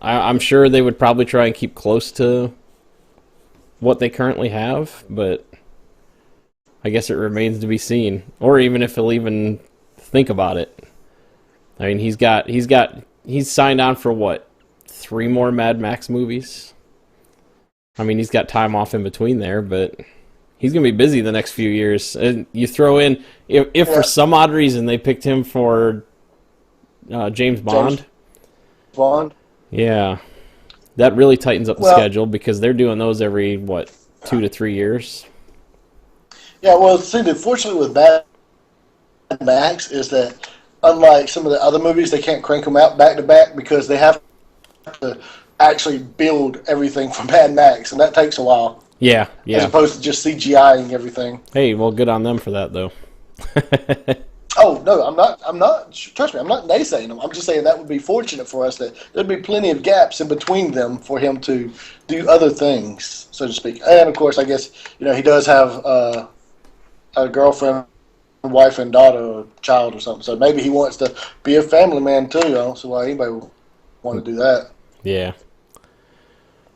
I'm sure they would probably try and keep close to what they currently have, but I guess it remains to be seen. Or even if he'll even think about it. I mean, he's signed on for what, 3 more Mad Max movies? I mean, he's got time off in between there, but he's going to be busy the next few years. And you throw in, if for some odd reason they picked him for James Bond. Yeah. That really tightens up the schedule, because they're doing those every, 2 to 3 years?
Yeah, well, fortunately with Mad Max is that, unlike some of the other movies, they can't crank them out back to back, because they have to actually build everything for Mad Max, and that takes a while.
Yeah.
As opposed to just CGIing everything.
Hey, well, good on them for that, though.
Oh, no, I'm not, trust me, I'm not naysaying them. I'm just saying that would be fortunate for us, that there'd be plenty of gaps in between them for him to do other things, so to speak. And, of course, I guess, he does have a girlfriend, wife, and daughter, or child or something, so maybe he wants to be a family man, too. I don't see why anybody would want to do that.
Yeah.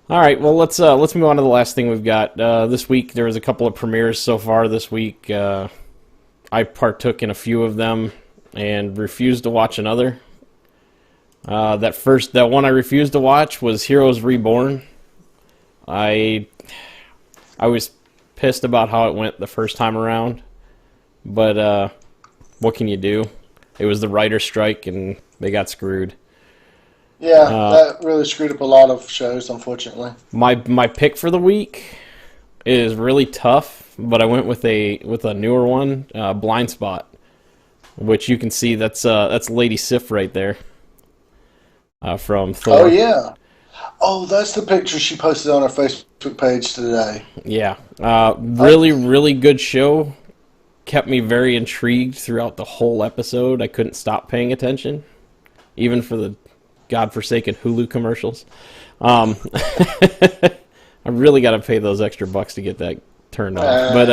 All right, well, let's move on to the last thing we've got. This week, there was a couple of premieres so far this week. I partook in a few of them and refused to watch another. That one I refused to watch was Heroes Reborn. I was pissed about how it went the first time around, but what can you do? It was the writer's strike, and they got screwed.
Yeah, that really screwed up a lot of shows, unfortunately.
My pick for the week is really tough, but I went with a newer one, Blind Spot, which you can see that's Lady Sif right there from Thor.
Oh yeah, that's the picture she posted on her Facebook page today.
Yeah, really good show. Kept me very intrigued throughout the whole episode. I couldn't stop paying attention, even for the godforsaken Hulu commercials. I really got to pay those extra bucks to get that turned off. But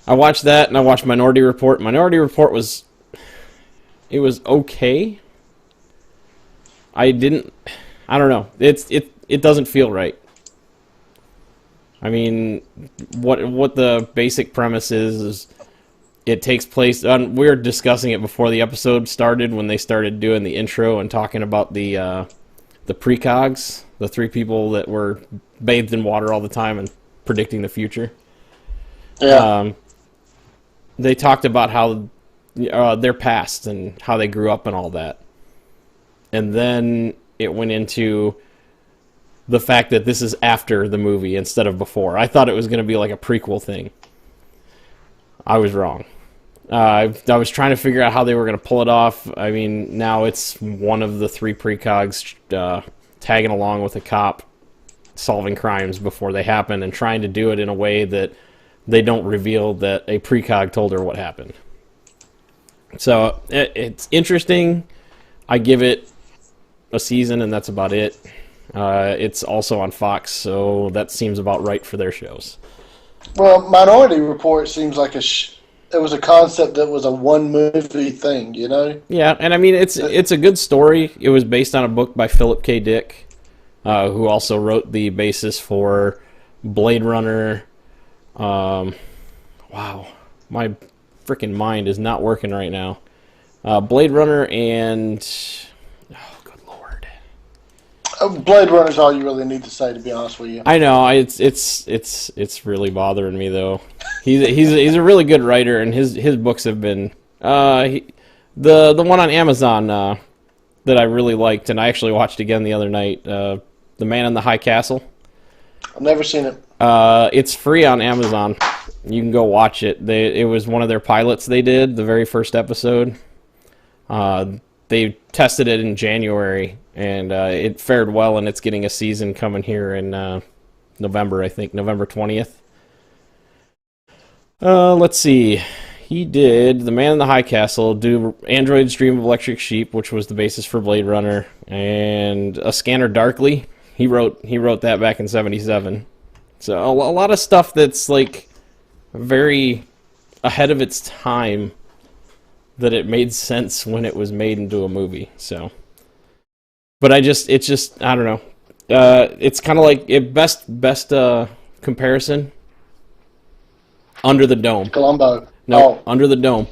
I watched that, and I watched Minority Report. Minority Report was okay. I don't know. It doesn't feel right. I mean, what the basic premise is it takes place. We were discussing it before the episode started, when they started doing the intro and talking about the precogs, the 3 people that were bathed in water all the time and predicting the future.
Yeah.
They talked about how their past and how they grew up and all that. And then it went into the fact that this is after the movie instead of before. I thought it was going to be like a prequel thing. I was wrong. I was trying to figure out how they were going to pull it off. I mean, now it's one of the 3 precogs tagging along with a cop solving crimes before they happen and trying to do it in a way that they don't reveal that a precog told her what happened. So it's interesting. I give it a season, and that's about it. It's also on Fox, so that seems about right for their shows.
Well, Minority Report seems like it was a concept that was a one-movie thing, you know?
Yeah, and I mean, it's a good story. It was based on a book by Philip K. Dick, who also wrote the basis for Blade Runner. Wow, my freaking mind is not working right now. Blade Runner and... Oh, good lord.
Blade Runner's all you really need to say, to be honest with you.
I know, it's really bothering me, though. He's a really good writer, and his books have been... the one on Amazon that I really liked, and I actually watched again the other night, The Man in the High Castle.
I've never seen it.
It's free on Amazon. You can go watch it. It was one of their pilots they did, the very first episode. They tested it in January, and it fared well, and it's getting a season coming here in November, I think, November 20th. Let's see. He did The Man in the High Castle, do Android's Dream of Electric Sheep, which was the basis for Blade Runner, and A Scanner Darkly. He wrote that back in '77. So a lot of stuff that's like very ahead of its time, that it made sense when it was made into a movie. So, but I don't know. It's kind of like best comparison. Under the Dome.
Columbo.
No, Under the Dome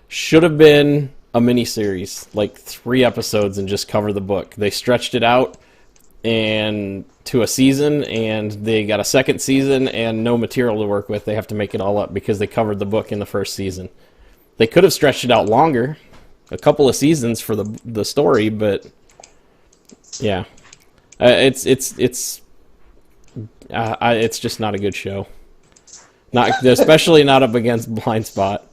should have been a miniseries, like 3 episodes, and just cover the book. They stretched it out and to a season, and they got a second season and no material to work with. They have to make it all up because they covered the book in the first season. They could have stretched it out longer, a couple of seasons for the story, but yeah, it's just not a good show. Not especially not up against Blind Spot.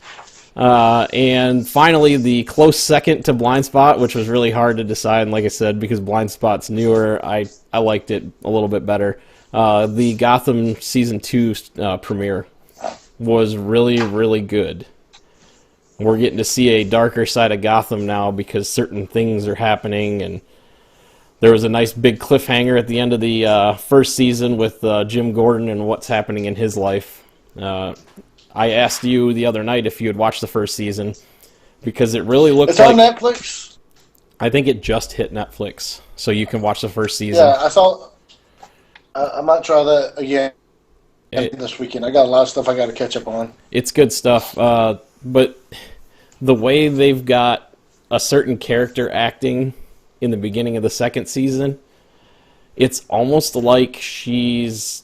And finally, the close second to Blind Spot, which was really hard to decide. And like I said, because Blind Spot's newer, I liked it a little bit better. The Gotham Season 2 premiere was really, really good. We're getting to see a darker side of Gotham now because certain things are happening, and there was a nice big cliffhanger at the end of the first season with Jim Gordon and what's happening in his life. I asked you the other night if you had watched the first season, because it really looked
like... It's on Netflix?
I think it just hit Netflix, so you can watch the first season.
Yeah, I saw... I might try that again this weekend. I got a lot of stuff I got to catch up on.
It's good stuff, but the way they've got a certain character acting in the beginning of the second season, it's almost like she's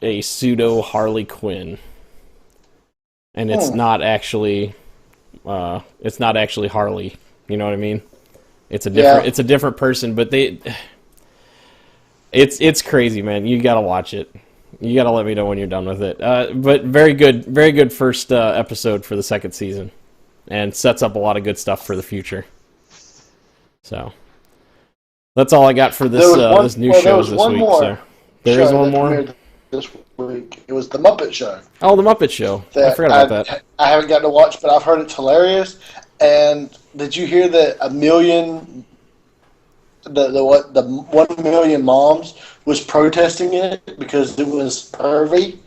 a pseudo Harley Quinn, and it's not actually Harley. You know what I mean? It's a different person, but it's crazy, man. You gotta watch it. You gotta let me know when you're done with it. But very good first episode for the second season, and sets up a lot of good stuff for the future. So that's all I got for this this new shows this week. So there is one more.
This week. It was The Muppet Show.
Oh, The Muppet Show. I forgot about that.
I haven't gotten to watch, but I've heard it's hilarious. And did you hear that the 1 million moms was protesting it because it was pervy?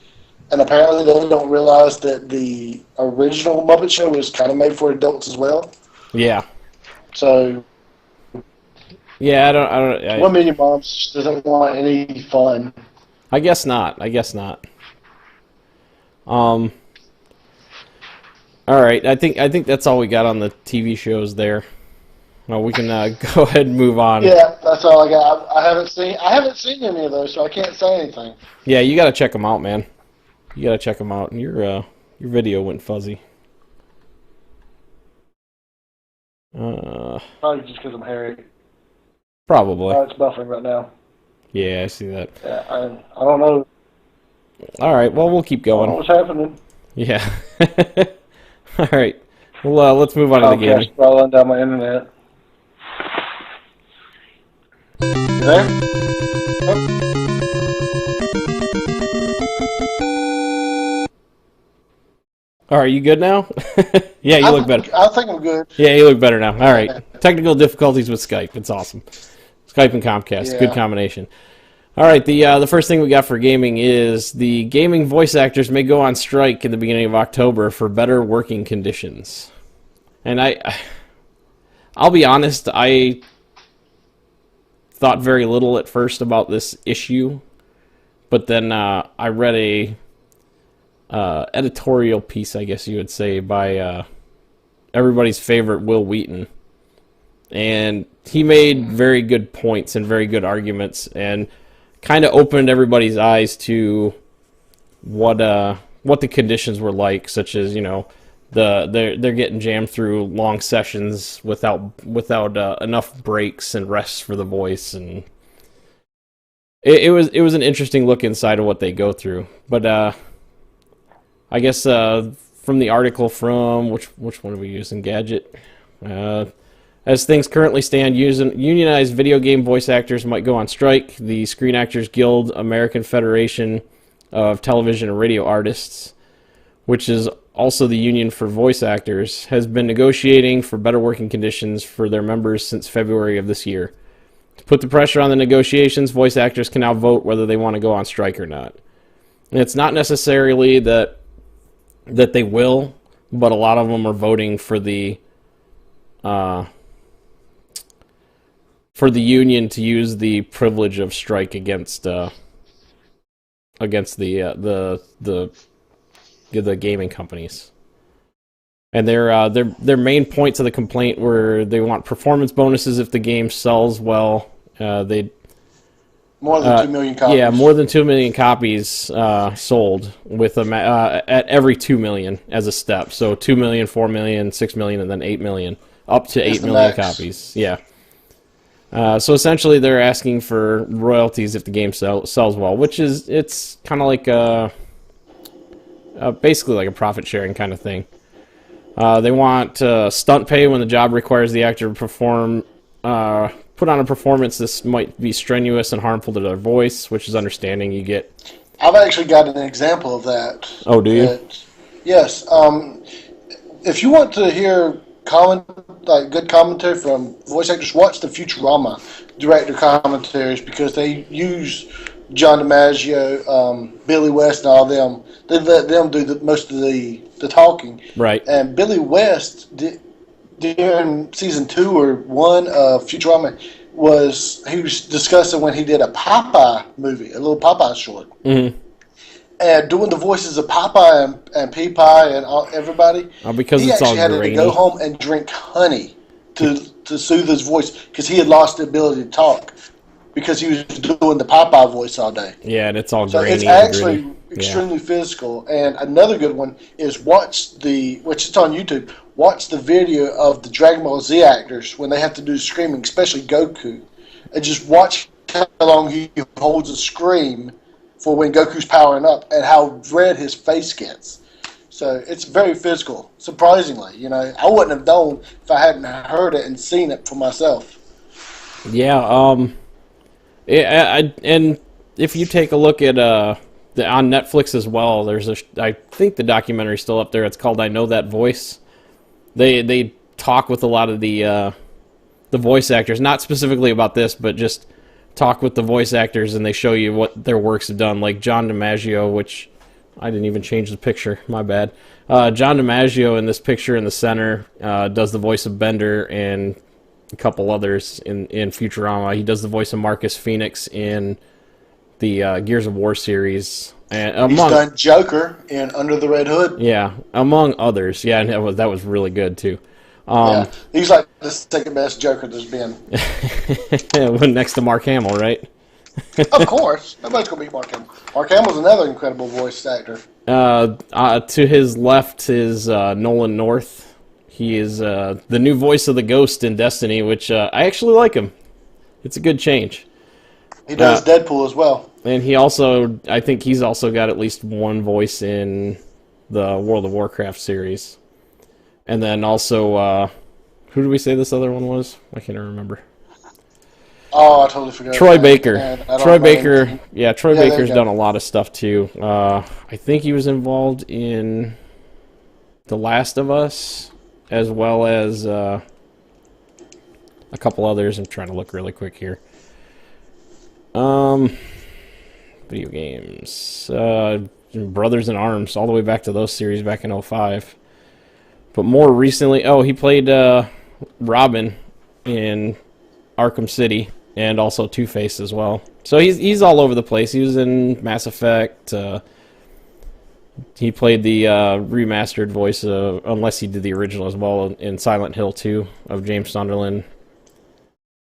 And apparently they don't realize that the original Muppet Show was kind of made for adults as well.
Yeah.
So...
Yeah, I don't...
1 million moms doesn't want any fun.
I guess not. All right. I think that's all we got on the TV shows there. Well, we can go ahead and move on.
Yeah, that's all I got. I haven't seen any of those, so I can't say anything.
Yeah, you got to check them out, man. You got to check them out. And your video went fuzzy.
Probably just because I'm hairy.
Probably.
Oh, it's buffering right now.
Yeah, I see that.
Yeah, I don't know.
All right, well, we'll keep
I don't know
going.
what's happening.
Yeah. All right. Well, let's move on to the
Comcast
gaming.
scrolling down my internet. You there? Oh,
All right, you good now? Yeah, you look better.
I think I'm good.
Yeah, you look better now. All right. Technical difficulties with Skype. It's awesome. Skype and Comcast. Good
Yeah.
combination. All right, the first thing we got for gaming is the gaming voice actors may go on strike in the beginning of October for better working conditions. And I'll be honest, I thought very little at first about this issue, but then I read a editorial piece, I guess you would say, by everybody's favorite Will Wheaton, and he made very good points and very good arguments, and kind of opened everybody's eyes to what the conditions were like, such as, you know, they're getting jammed through long sessions without enough breaks and rests for the voice, and it was an interesting look inside of what they go through. But I guess from the article from which one are we using? Gadget. As things currently stand, unionized video game voice actors might go on strike. The Screen Actors Guild, American Federation of Television and Radio Artists, which is also the union for voice actors, has been negotiating for better working conditions for their members since February of this year. To put the pressure on the negotiations, voice actors can now vote whether they want to go on strike or not. And it's not necessarily that they will, but a lot of them are voting for the union to use the privilege of strike against the gaming companies. And their main points of the complaint were they want performance bonuses if the game sells well. They
more than 2 million copies.
Yeah, more than 2 million copies sold with at every 2 million as a step. So 2 million, 4 million, 6 million, and then 8 million, up to 8 million copies. Yeah. So essentially, they're asking for royalties if the game sells well, which is it's kind of like basically like a profit sharing kind of thing. They want stunt pay when the job requires the actor to perform. Put on a performance this might be strenuous and harmful to their voice, which is understanding. You get.
I've actually got an example of that.
Oh, do you?
Yes. If you want to hear good commentary from voice actors, watch the Futurama director commentaries, because they use John DiMaggio, Billy West, and all them. They let them do most of the talking.
Right.
And Billy West during season 2 or 1 of Futurama he was discussing when he did a Popeye movie, a little Popeye short. Mm-hmm. And doing the voices of Popeye and Pea-Pie and everybody,
because
he
it's
actually
all
had
grainy.
to go home and drink honey to soothe his voice, because he had lost the ability to talk because he was doing the Popeye voice all day.
Yeah, and it's all
so
grainy.
It's actually extremely physical. And another good one is which it's on YouTube, watch the video of the Dragon Ball Z actors when they have to do screaming, especially Goku, and just watch how long he holds a scream for when Goku's powering up and how red his face gets. So it's very physical, surprisingly. I wouldn't have known if I hadn't heard it and seen it for myself.
Yeah, and if you take a look at on Netflix as well, there's I think the documentary's still up there. It's called I Know That Voice. They talk with a lot of the voice actors, not specifically about this, but just talk with the voice actors, and they show you what their works have done. Like John DiMaggio, which I didn't even change the picture, my bad. John DiMaggio in this picture in the center does the voice of Bender and a couple others in Futurama. He does the voice of Marcus Phoenix in the Gears of War series. And
he's done Joker in Under the Red Hood.
Yeah, among others. Yeah, and that was really good too.
He's like the second best Joker there's been.
Next to Mark Hamill, right?
Of course. Nobody's going to beat Mark Hamill. Mark Hamill's another incredible voice actor.
To his left is Nolan North. He is the new voice of the Ghost in Destiny, which I actually like him. It's a good change.
He does Deadpool as well.
And I think he's also got at least one voice in the World of Warcraft series. And then also, who did we say this other one was? I can't remember.
Oh, I totally forgot.
Troy Baker. Troy Baker. Yeah, Troy Baker's done a lot of stuff too. I think he was involved in The Last of Us, as well as a couple others. I'm trying to look really quick here. Video games. Brothers in Arms, all the way back to those series back in 2005. But more recently, he played Robin in Arkham City, and also Two-Face as well. So he's all over the place. He was in Mass Effect. He played the remastered voice, unless he did the original as well, in Silent Hill 2 of James Sunderland.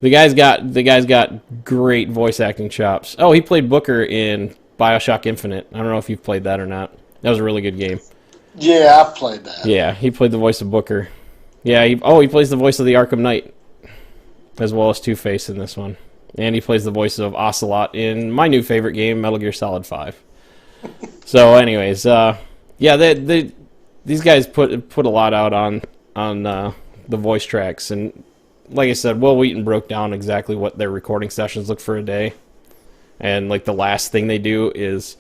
The guy's got great voice acting chops. Oh, he played Booker in BioShock Infinite. I don't know if you've played that or not. That was a really good game.
Yeah, I've played that.
Yeah, he played the voice of Booker. Yeah, he plays the voice of the Arkham Knight, as well as Two-Face in this one. And he plays the voice of Ocelot in my new favorite game, Metal Gear Solid 5. So anyways, these guys put a lot out on the voice tracks. And like I said, Will Wheaton broke down exactly what their recording sessions look for a day. And like the last thing they do is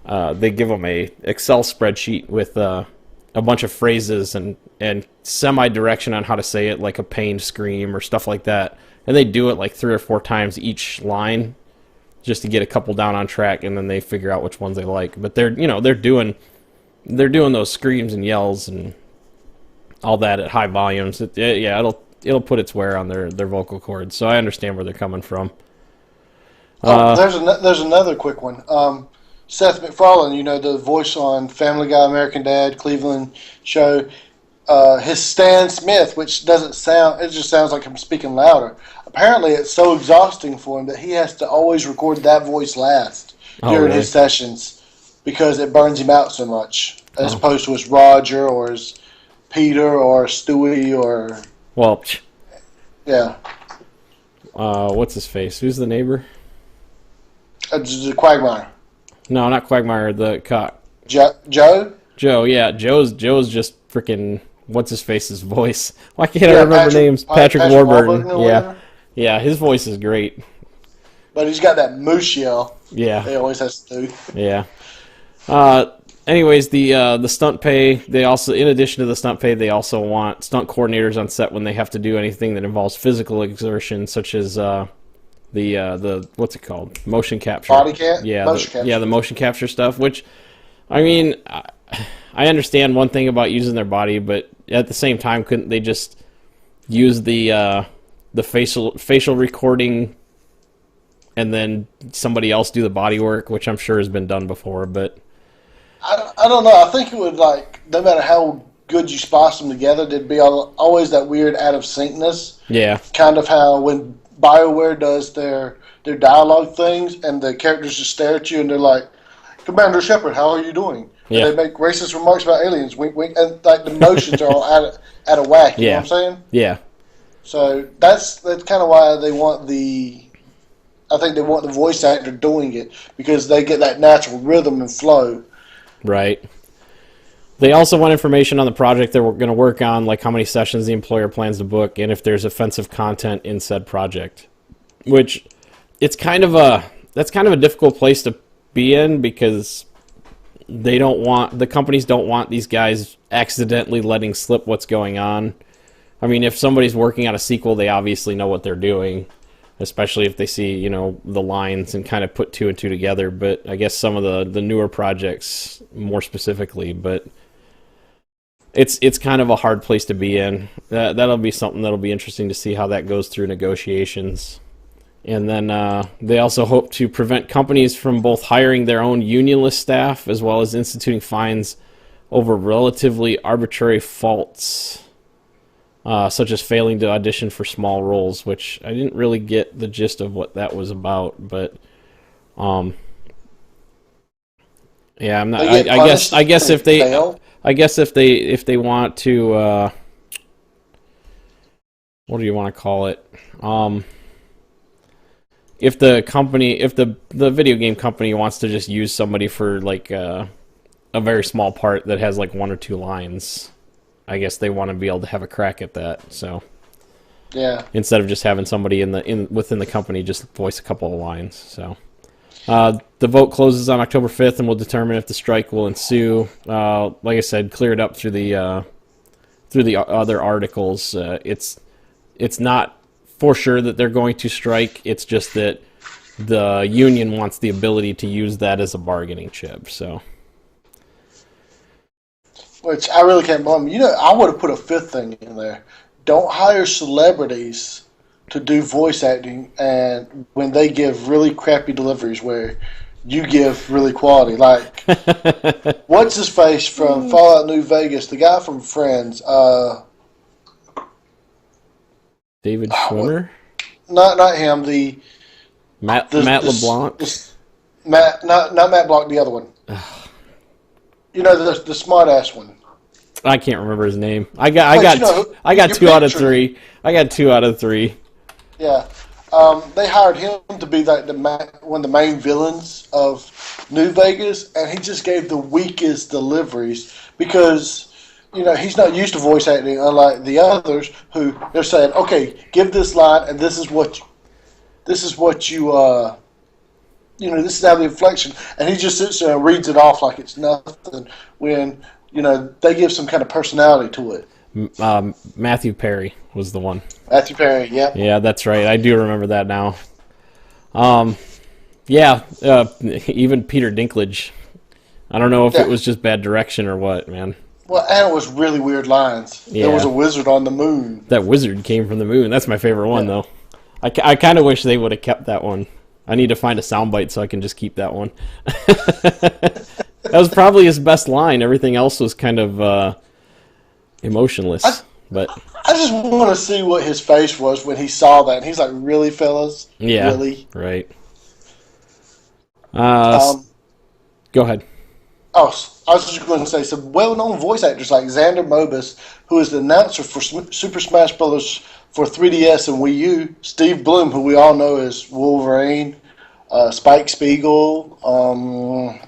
they give them a Excel spreadsheet with a bunch of phrases and semi-direction on how to say it, like a pained scream or stuff like that. And they do it like 3 or 4 times each line just to get a couple down on track, and then they figure out which ones they like. But they're doing those screams and yells and all that at high volumes. It'll put its wear on their vocal cords. So I understand where they're coming from.
There's another quick one. Seth MacFarlane, the voice on Family Guy, American Dad, Cleveland show, his Stan Smith, which doesn't sound, it just sounds like him speaking louder. Apparently, it's so exhausting for him that he has to always record that voice last during his sessions because it burns him out so much, as opposed to his Roger or his Peter or Stewie or...
Well,
yeah.
What's his face? Who's the neighbor?
Quagmire.
No, not Quagmire. The cock.
Joe?
Joe, yeah. Joe's just freaking... What's his face's voice? Why can't I remember names? Patrick Warburton. Yeah, his voice is great.
But he's got that moose yell.
Yeah.
He always has to do.
Yeah. Anyways, the stunt pay, they also, in addition to the stunt pay, they also want stunt coordinators on set when they have to do anything that involves physical exertion, such as the what's it called? Motion capture.
Body cam?
Yeah,
motion capture.
Yeah, the motion capture stuff, which, I mean, I understand one thing about using their body, but at the same time, couldn't they just use the facial recording and then somebody else do the body work, which I'm sure has been done before, but...
I don't know. I think it would, no matter how good you spice them together, there'd be always that weird out of syncness.
Yeah.
Kind of how when BioWare does their dialogue things and the characters just stare at you and they're like, Commander Shepard, how are you doing?
Yeah.
And they make racist remarks about aliens, wink, wink, and the motions are all out of whack. You know what I'm saying?
Yeah.
So that's kind of why they want I think they want the voice actor doing it, because they get that natural rhythm and flow.
Right. They also want information on the project they're going to work on, like how many sessions the employer plans to book, and if there's offensive content in said project. Which, that's kind of a difficult place to be in, because the companies don't want these guys accidentally letting slip what's going on. I mean, if somebody's working on a sequel, they obviously know what they're doing, especially if they see, the lines and kind of put 2 and 2 together. But I guess some of the newer projects more specifically, but it's kind of a hard place to be in. That'll be something that'll be interesting to see how that goes through negotiations. And then they also hope to prevent companies from both hiring their own unionless staff as well as instituting fines over relatively arbitrary faults, such as failing to audition for small roles, which I didn't really get the gist of what that was about. But yeah, I'm not. I guess if they want to, what do you want to call it? if the video game company wants to just use somebody for like a very small part that has like 1 or 2 lines, I guess they want to be able to have a crack at that. So
yeah,
instead of just having somebody within the company just voice a couple of lines. So the vote closes on October 5th, and will determine if the strike will ensue. Like I said, cleared up through the other articles. It's not for sure that they're going to strike. It's just that the union wants the ability to use that as a bargaining chip. So,
which I really can't blame. I would have put a 5th thing in there. Don't hire celebrities to do voice acting, and when they give really crappy deliveries, where you give really quality. Like, what's his face from Fallout New Vegas? The guy from Friends.
David Schwimmer?
Not him.
Matt LeBlanc.
Not Matt Blanc. The other one. The smart ass one.
I can't remember his name. I got 2 out of 3. I got 2 out of 3.
Yeah. They hired him to be like one of the main villains of New Vegas, and he just gave the weakest deliveries because, he's not used to voice acting, unlike the others who they're saying, okay, give this line, and this is what you this is how the inflection, and he just sits there and reads it off like it's nothing when, they give some kind of personality to it.
Matthew Perry was the one.
Matthew Perry, yeah.
Yeah, that's right. I do remember that now. Even Peter Dinklage. I don't know if it was just bad direction or what, man.
Well, and it was really weird lines. Yeah. There was a wizard on the moon.
That wizard came from the moon. That's my favorite one, though. I kind of wish they would have kept that one. I need to find a soundbite so I can just keep that one. That was probably his best line. Everything else was kind of emotionless. But
I just want to see what his face was when he saw that. And he's like, really, fellas?
Yeah,
really?
Right. Go ahead.
Oh, I was just going to say some well-known voice actors like Xander Mobus, who is the announcer for Super Smash Bros. For 3DS and Wii U, Steve Bloom, who we all know as Wolverine, Spike Spiegel.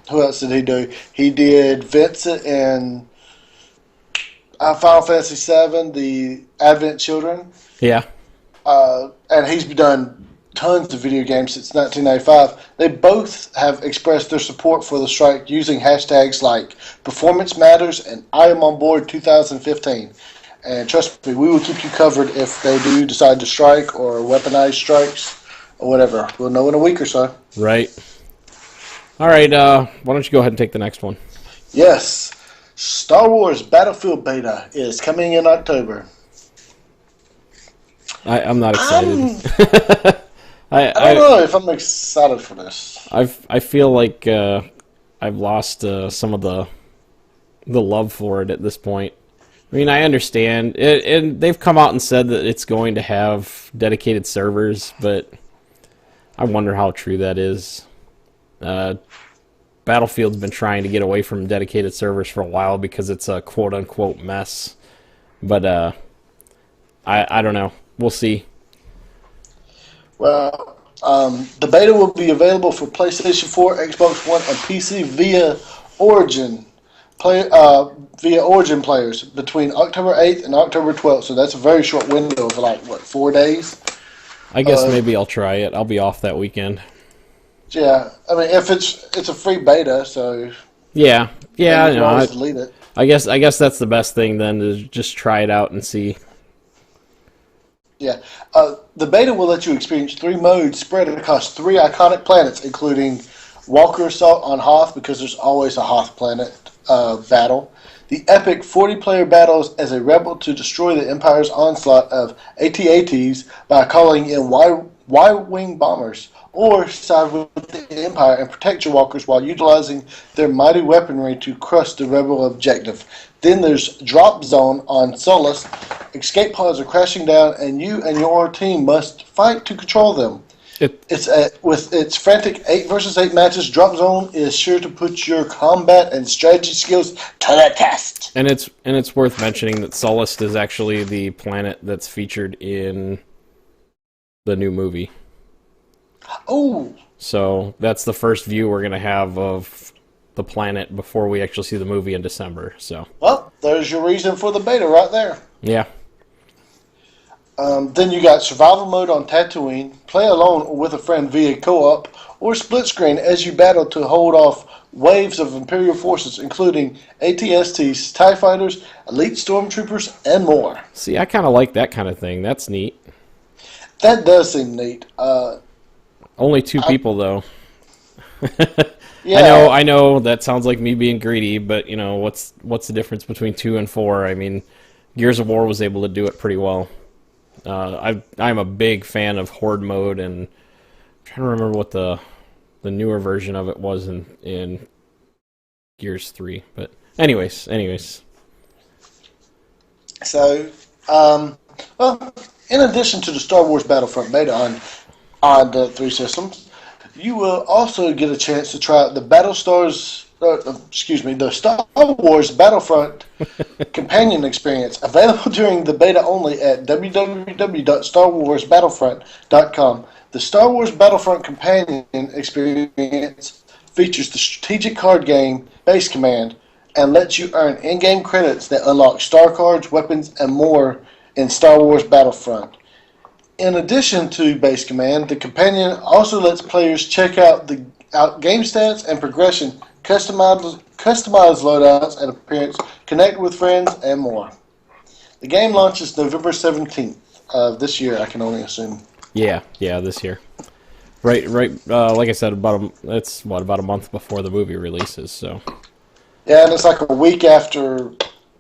Who else did he do? He did Vincent in Final Fantasy VII, the Advent Children.
Yeah.
And he's done tons of video games since 1995. They both have expressed their support for the strike using hashtags like Performance Matters and I Am On Board 2015. And trust me, we will keep you covered if they do decide to strike or weaponize strikes or whatever. We'll know in a week or so.
Right. All right, why don't you go ahead and take the next one?
Yes. Star Wars Battlefield Beta is coming in October.
I'm not excited.
I don't know if I'm excited for this.
I feel like I've lost some of the love for it at this point. I mean, I understand, and they've come out and said that it's going to have dedicated servers, but I wonder how true that is. Battlefield's been trying to get away from dedicated servers for a while because it's a quote-unquote mess, but I don't know. We'll see.
Well, the beta will be available for PlayStation 4, Xbox One, and PC via Origin. Via Origin players between October 8th and October 12th. So that's a very short window of 4 days.
I guess maybe I'll try it. I'll be off that weekend.
Yeah, I mean, if it's a free beta, so
yeah, I know.
Always delete it.
I guess that's the best thing then, to just try it out and see.
Yeah, the beta will let you experience 3 modes spread across 3 iconic planets, including Walker Assault on Hoth, because there's always a Hoth planet battle. The epic 40-player battles as a rebel to destroy the Empire's onslaught of AT-ATs by calling in Y-wing bombers, or side with the Empire and protect your walkers while utilizing their mighty weaponry to crush the rebel objective. Then there's Drop Zone on Solus. Escape pods are crashing down, and you and your team must fight to control them. With its frantic 8 versus 8 matches, Drop Zone is sure to put your combat and strategy skills to the test.
And it's worth mentioning that Solus is actually the planet that's featured in the new movie.
Oh,
So that's the first view we're going to have of the planet before we actually see the movie in December. So,
well, there's your reason for the beta right there.
yeah.
Then you got survival mode on Tatooine, play alone or with a friend via co-op, or split screen as you battle to hold off waves of Imperial forces, including AT-STs, TIE fighters, elite stormtroopers, and more.
See, I kind of like that kind of thing. That's neat.
That does seem neat.
Only two people, though.
Yeah,
I know that sounds like me being greedy, but, you know, what's the difference between 2 and 4? I mean, Gears of War was able to do it pretty well. I'm a big fan of Horde mode, and I'm trying to remember what the newer version of it was in Gears 3. But anyways.
So, well, in addition to the Star Wars Battlefront beta on the 3 systems, you will also get a chance to try out the the Star Wars Battlefront companion experience, available during the beta only at www.starwarsbattlefront.com. The Star Wars Battlefront companion experience features the strategic card game Base Command and lets you earn in-game credits that unlock star cards, weapons, and more in Star Wars Battlefront. In addition to Base Command, the companion also lets players check out game stats and progression, customize loadouts and appearance, connect with friends, and more. The game launches November 17th of this year, I can only assume.
Yeah, this year. Right. Like I said, about a month before the movie releases. So.
Yeah, and it's like a week after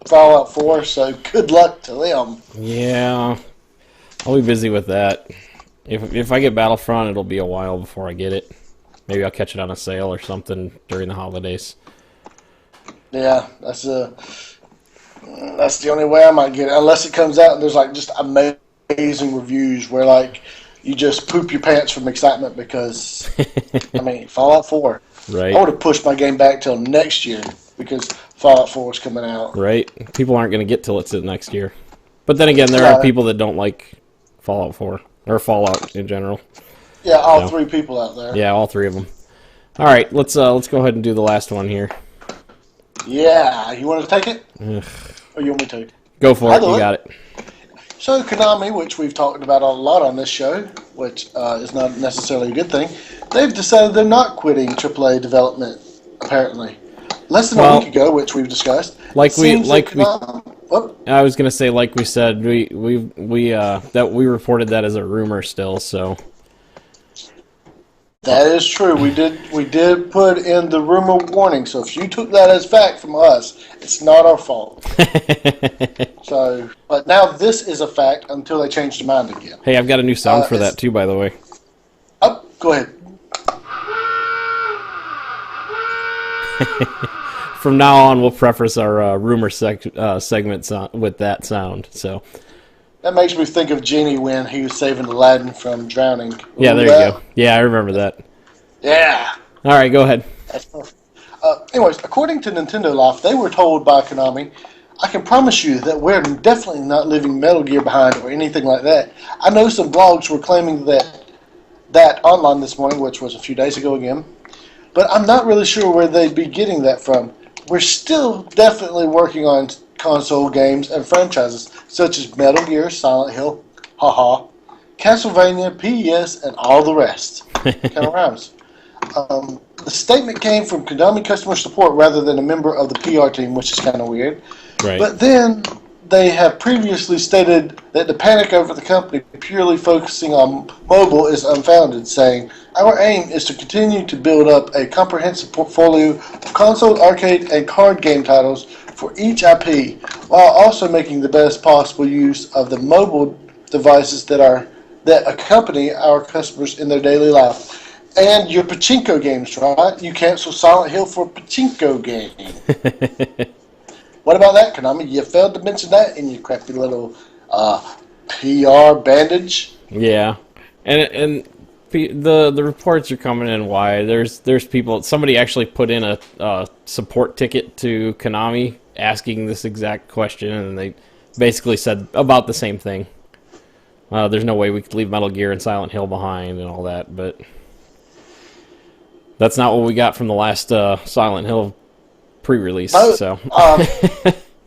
Fallout 4, so good luck to them.
Yeah, I'll be busy with that. If I get Battlefront, it'll be a while before I get it. Maybe I'll catch it on a sale or something during the holidays.
Yeah, that's the only way I might get it, unless it comes out and there's like just amazing reviews where like you just poop your pants from excitement because I mean Fallout 4.
Right.
I would have pushed my game back till next year because Fallout 4 is coming out.
Right. People aren't going to get till it's next year. But then again, there are people that don't like Fallout 4 or Fallout in general.
Yeah, all 3 people out there.
Yeah, all 3 of them. All right, let's go ahead and do the last one here.
Yeah, you want to take it?
Ugh.
Or you want me to?
Go for it. You got it.
So Konami, which we've talked about a lot on this show, which is not necessarily a good thing, they've decided they're not quitting AAA development, apparently. Less than a week ago, which we've discussed.
I was gonna say, like we said, we reported that as a rumor still. So
that is true. We did put in the rumor warning. So if you took that as fact from us, it's not our fault. So, but now this is a fact until they change their mind again.
Hey, I've got a new sound for that too, by the way.
Oh, go ahead.
From now on, we'll preface our rumor segments with that sound. So
that makes me think of Genie when he was saving Aladdin from drowning.
Yeah, there you go. Yeah, I remember that.
Yeah.
All right, go ahead.
That's perfect. Anyways, according to Nintendo Life, they were told by Konami, I can promise you that we're definitely not leaving Metal Gear behind or anything like that. I know some blogs were claiming that online this morning, which was a few days ago again, but I'm not really sure where they'd be getting that from. We're still definitely working on console games and franchises such as Metal Gear, Silent Hill, Castlevania, PES, and all the rest. Kind of rhymes. The statement came from Konami customer support rather than a member of the PR team, which is kind of weird.
Right.
But then they have previously stated that the panic over the company purely focusing on mobile is unfounded, saying, our aim is to continue to build up a comprehensive portfolio of console, arcade, and card game titles for each IP, while also making the best possible use of the mobile devices that accompany our customers in their daily life. And your pachinko games, right? You cancel Silent Hill for a pachinko game. What about that, Konami? You failed to mention that in your crappy little PR bandage.
Yeah, and the reports are coming in wide. There's people. Somebody actually put in a support ticket to Konami asking this exact question, and they basically said about the same thing. There's no way we could leave Metal Gear and Silent Hill behind and all that, but That's not what we got from the last Silent Hill pre-release.
No,
So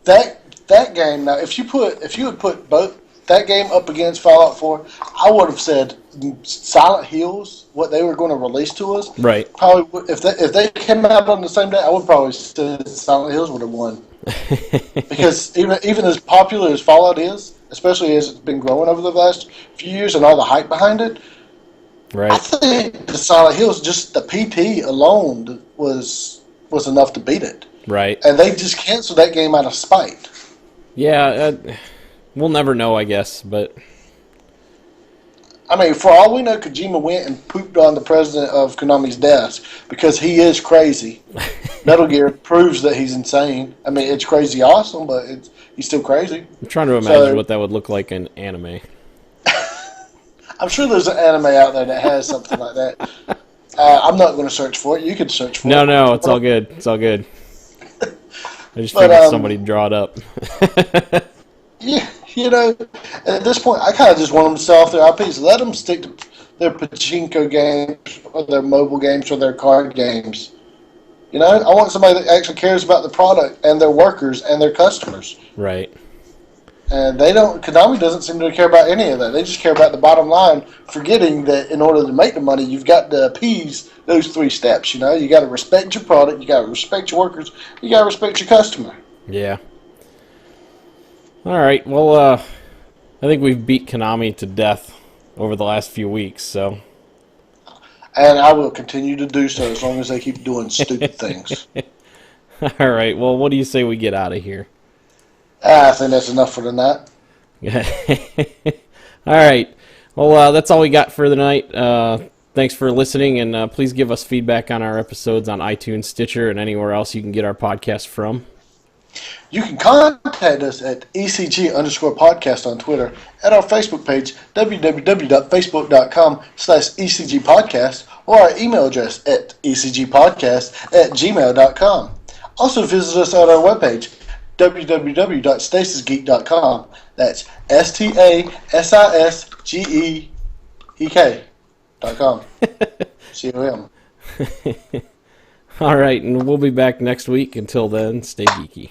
that game. Now, if you had put both that game up against Fallout 4, I would have said Silent Hills, what they were going to release to us.
right.
Probably, if they came out on the same day, I would probably say Silent Hills would have won. Because even as popular as Fallout is, especially as it's been growing over the last few years and all the hype behind it, I
Right.
think the Silent Hills, just the PT alone was enough to beat it.
Right.
And they just canceled that game out of spite.
Yeah. We'll never know, I guess, but
I mean, for all we know, Kojima went and pooped on the president of Konami's desk because he is crazy. Metal Gear proves that he's insane. I mean, it's crazy awesome, but he's still crazy.
I'm trying to imagine what that would look like in anime.
I'm sure there's an anime out there that has something like that. I'm not going to search for it. You can search for it.
No, it's all good. It's all good. I just figured somebody draw it up.
Yeah, at this point, I kind of just want them to sell off their IPs. Let them stick to their pachinko games or their mobile games or their card games. I want somebody that actually cares about the product and their workers and their customers.
Right.
And Konami doesn't seem to care about any of that. They just care about the bottom line, forgetting that in order to make the money, you've got to appease those 3 steps. You got to respect your product, you got to respect your workers, you got to respect your customer.
Yeah. All right. Well, I think we've beat Konami to death over the last few weeks, so.
And I will continue to do so as long as they keep doing stupid things.
All right. Well, what do you say we get out of here?
I think that's enough for tonight.
All right. Well, that's all we got for the night. Thanks for listening, and please give us feedback on our episodes on iTunes, Stitcher, and anywhere else you can get our podcast from.
You can contact us at ECG_podcast on Twitter, at our Facebook page, www.facebook.com/ECGpodcast, or our email address at ecgpodcast@gmail.com. Also visit us at our webpage, www.stasisgeek.com. That's STASISGEEK.com. COM.
All right, and we'll be back next week. Until then, stay geeky.